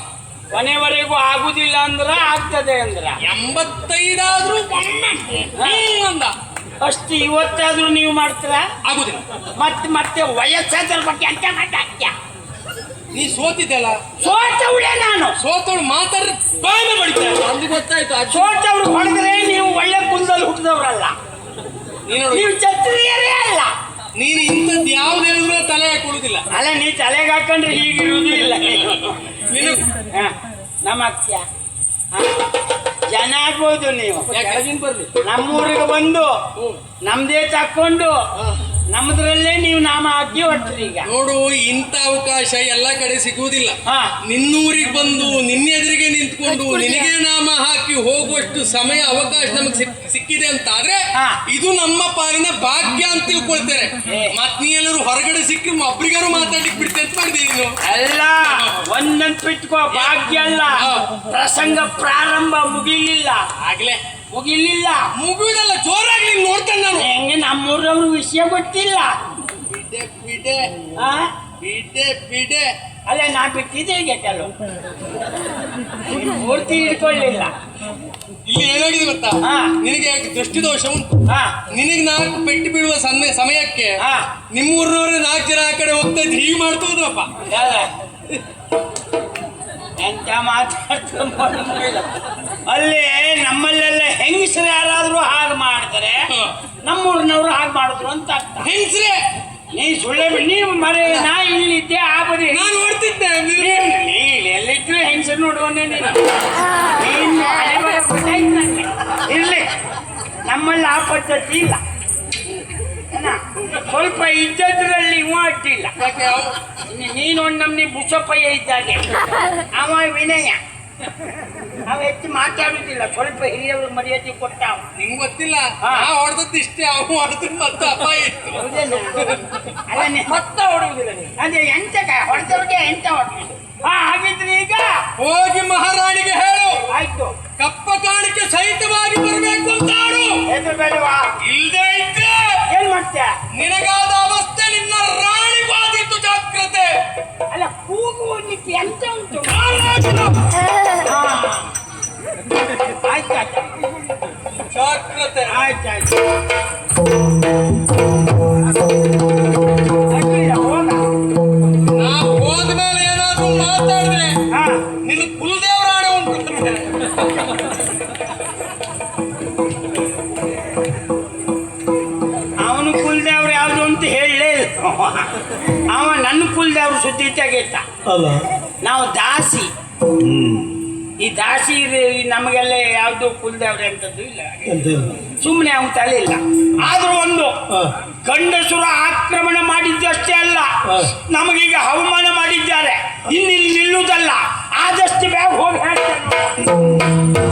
ಕೊನೆವರೆಗೂ ಆಗುದಿಲ್ಲ ಅಂದ್ರ ಆಗ್ತದೆ ಅಂದ್ರ 85 ಆದ್ರೂ ಒಮ್ಮೆ ಅಂದ ಅಷ್ಟು ಇವತ್ತಾದ್ರೂ ನೀವು ಮಾಡ್ತೀರಾ? ಆಗುದಿಲ್ಲ. ಮತ್ತೆ ಮತ್ತೆ ವಯಸ್ಸಾದ್ರ ಬಗ್ಗೆ ಅಂತ ಮಾತಾಡ್ತೀಯ. ನೀ ಸೋತಿದ್ದಲ್ಲ, ಸೋತವಳೆ ನಾನು. ಸೋತವಳು ಮಾತಾಡ್ರೆ ಬಾಯಿನ ಬಡಿತಾರೆ. ನಮ್ಗೆ ಗೊತ್ತಾಯ್ತು. ಸೋತವ್ರು ಹೊಡೆದ್ರೆ ನೀವು ಒಳ್ಳೆ ಕುಲದಲ್ಲಿ ಹುಟ್ಟಿದವ್ರಲ್ಲ, ನೀನು ನೀವು ಛತ್ರಿಯರೇ ಅಲ್ಲ. ನೀನು ಇಂಥದ್ದು ಯಾವ್ದು ಹೇಳಿದ್ರು ತಲೆ ಹಾಕೊಳ್ಳುದಿಲ್ಲ. ಅಲ್ಲ ನೀ ತಲೆಗೆ ಹಾಕೊಂಡ್ರೆ ಹೀಗಿರುವುದಿಲ್ಲ. ನೀನು ನಮ್ಮ ಅತ್ಯ ಜನ ಆಗ್ಬೋದು ನೀವು. ಕೆಳಗಿನ ಬರ್ಲಿ. ನಮ್ಮೂರಿಗೆ ಬಂದು ನಮ್ದೇ ತಕ್ಕೊಂಡು ನಮ್ಮದ್ರಲ್ಲೇ ನೀವು ನಾಮ ಹಾಕಿ ಹೊರಟ್ರಿ. ಈಗ ನೋಡು, ಇಂಥ ಅವಕಾಶ ಎಲ್ಲ ಕಡೆ ಸಿಗುವುದಿಲ್ಲ. ಹಾ. ನಿನ್ನೂರಿಗೆ ಬಂದು ನಿನ್ನೆದುರಿಗೆ ನಿಂತ್ಕೊಂಡು ನಿನಗೆ ನಾಮ ಹಾಕಿ ಹೋಗುವಷ್ಟು ಸಮಯ ಅವಕಾಶ ನಮಗೆ ಸಿಕ್ಕಿದೆ ಅಂತ ಆದ್ರೆ ಹಾ. ಇದು ನಮ್ಮ ಪಾಲಿನ ಭಾಗ್ಯ ಅಂತ ತಿಳ್ಕೊಳ್ತೇನೆ. ಏ. ಮತ್ ನೀ ಎಲ್ಲರೂ ಹೊರಗಡೆ ಸಿಕ್ಕಿ ಒಬ್ರಿಗಾರು ಮಾತಾಡ್ಲಿಕ್ಕೆ ಬಿಡ್ತೆ ಅಂತ ಮಾಡಿದೀನಿ ನೀನು. ಅಲ್ಲ ಒಂದಂತ ಇಟ್ಕೋ, ಭಾಗ್ಯ ಅಲ್ಲ. ಪ್ರಸಂಗ ಪ್ರಾರಂಭ ಮುಗಿಲಿಲ್ಲ, ಆಗ್ಲೇ ಮುಗಿಲಿಲ್ಲ. ಮುಗುವುದಲ್ಲ, ಜೋರಾಗಿ ನೀನ್ ನೋಡ್ತೇನೆ ನಾನು. ಹೆಂಗೆ ನಮ್ಮೂರವ್ರ ವಿಷಯ ಗೊತ್ತಿಲ್ಲ. ಬಿಡೆ ಬಿಡೆ ಆ? ಬಿಡೆ ಬಿಡೆ. ಅಲ್ಲ ನಾ ಬಿಟ್ಟಿದ್ದೆ ಈಗ ಕೆಲವು ಪೂರ್ತಿ ಹಿಡ್ಕೊಳ್ಳಿಲ್ಲ. ಇಲ್ಲಿ ಏನಾಗಿದೆ ಗೊತ್ತಾ, ಹಾ. ನಿನಗೆ ದೃಷ್ಟಿ ದೋಷ ಉಂಟು. ಹಾ ನಿನಗೆ 4 ಪೆಟ್ಟು ಬೀಳುವ ಸಮಯಕ್ಕೆ ಹಾ. ನಿಮ್ಮೂರಿನವ್ರೆ 4 ಜನ ಆ ಕಡೆ ಹೋಗ್ತಾ ಇದ್ರು, ಹೀಗೆ ಮಾಡ್ತೋದ್ರಪ್ಪ. ಯಾರ? ಎಂತ ಮಾತಾಡ್ತಾರೆ. ಅಲ್ಲಿ ನಮ್ಮಲ್ಲೆಲ್ಲ ಹೆಂಗಸರು ಯಾರಾದ್ರೂ ಹಾಗೆ ಮಾಡ್ತಾರೆ, ನಮ್ಮೂರಿನವರು ಹಾಗೆ ಮಾಡಿದ್ರು ಅಂತ ಅರ್ಥ. ಹೆಂಗ್ಸ್ರೆ, ನೀ ಸುಳ್ಳೆ ನೀವು ಮರೆ, ನಾ ಇಲ್ಲಿದ್ದೆ ಆ ಬದಿ. ನಾನು ನೋಡ್ತಿದ್ದೆ. ನೀ ಎಲ್ಲಿದ್ರು ಹೆಂಗಸರು ನೋಡುವನೇ ನೀನು. ನೀನು ಹಣೆ ಬರ ಗೊತ್ತಾಯ್ತು ನಂಗೆ. ಇರ್ಲಿ, ನಮ್ಮಲ್ಲಿ ಆ ಪದ್ಧತಿ ಇಲ್ಲ. ಏನ? ಸ್ವಲ್ಪ ಇದ್ದದ್ರಲ್ಲಿ ಇವ ಅಡ್ಡಿಲ್ಲ. ನೀನೊಂದು ನಮ್ನಿ ಬುಸಪ್ಪಯ್ಯ ಇದ್ದಾಗೆ, ಅವ ವಿನಯ, ಅವ ಹೆಚ್ಚು ಮಾತಾಡುದಿಲ್ಲ. ಸ್ವಲ್ಪ ಹಿರಿಯವ್ರ ಮರ್ಯಾದೆ ಕೊಟ್ಟ. ನಿಂಗೆ ಗೊತ್ತಿಲ್ಲ, ಹಾ. ನಾ ಹೊಡೆದದ್ದು ಇಷ್ಟೇ, ಅವು ಹೊಡೆದ್ ಮತ್ತೆ ಅಪಾಯ ಇತ್ತು. ಹೌದೇನು? ಅಲ್ಲ ಮತ್ತ ಹೊಡುವುದಿಲ್ಲ ನೀವು. ಅದೇ ಎಂತ ಹೊಡೆದವ್ರಿಗೆ ಎಂತ ಹೊಡೆದ. ಹಾಗಿದ್ರೆ ಈಗ ಹೋಗಿ ಮಹಾರಾಣಿಗೆ ಹೇಳು, ಆಯ್ತು, ಕಪ್ಪ ಕಾಣಿಕೆ ಸಹಿತವಾಗಿ ಬರಬೇಕು ಅಂತ ಆಡು. ಎದುರು ಬೇಡವಾ? ಇಲ್ದೇ ಇದ್ರೆ ಏನ್ ಮಾಡ್ತೀಯ? ನಿನಗಾದ ಅವಸ್ಥೆ ನಿನ್ನ ರಾಣಿಗಾದಿತ್ತು. ಜಾಗ್ರತೆ. ಅಲ್ಲ ಕೂಗುವಲಿಕ್ಕೆ ಎಂತ ಉಂಟು? ಆಯ್ತಾಯ್ತು, ಜಾಗ್ರತೆ. ಆಯ್ತಾಯ್ತು. ಹೋಗ. ನಾವು ಹೋದ್ಮೇಲೆ ಏನಾದ್ರೂ ಮಾತಾಡಿದ್ರೆ ಹಾ ನಿನ್ನ ಕುಲದೇವರ ಆಣೆ ಉಂಟು. ಅವನು ಕುಲದೇವ್ರು ಯಾವ್ದು ಅಂತ ಹೇಳಲೇ ಇಲ್ಲ. ಅವ ನನ್ನ ಕುಲದೇವ್ರು ಸುದ್ದಿ ತೆಗೆತ. ನಾವು ದಾಸಿ, ಈ ದಾಸಿ ನಮಗೆಲ್ಲ ಯಾವ್ದು ಕುಲದೇವ್ರೆ ಅಂತದ್ದು ಇಲ್ಲ. ಸುಮ್ಮನೆ ಅವನ ತಲೆ ಇಲ್ಲ. ಆದ್ರೂ ಒಂದು ಗಂಡಸುರ ಆಕ್ರಮಣ ಮಾಡಿದ್ದಷ್ಟೇ ಅಲ್ಲ, ನಮಗೀಗ ಅವಮಾನ ಮಾಡಿದ್ದಾರೆ. ಇನ್ನಿಲ್ಲಿ ನಿಲ್ಲುವುದಲ್ಲ, ಆದಷ್ಟು ಬೇಗ ಹೋಗಿ ಹೇಳ್ತೇನೆ.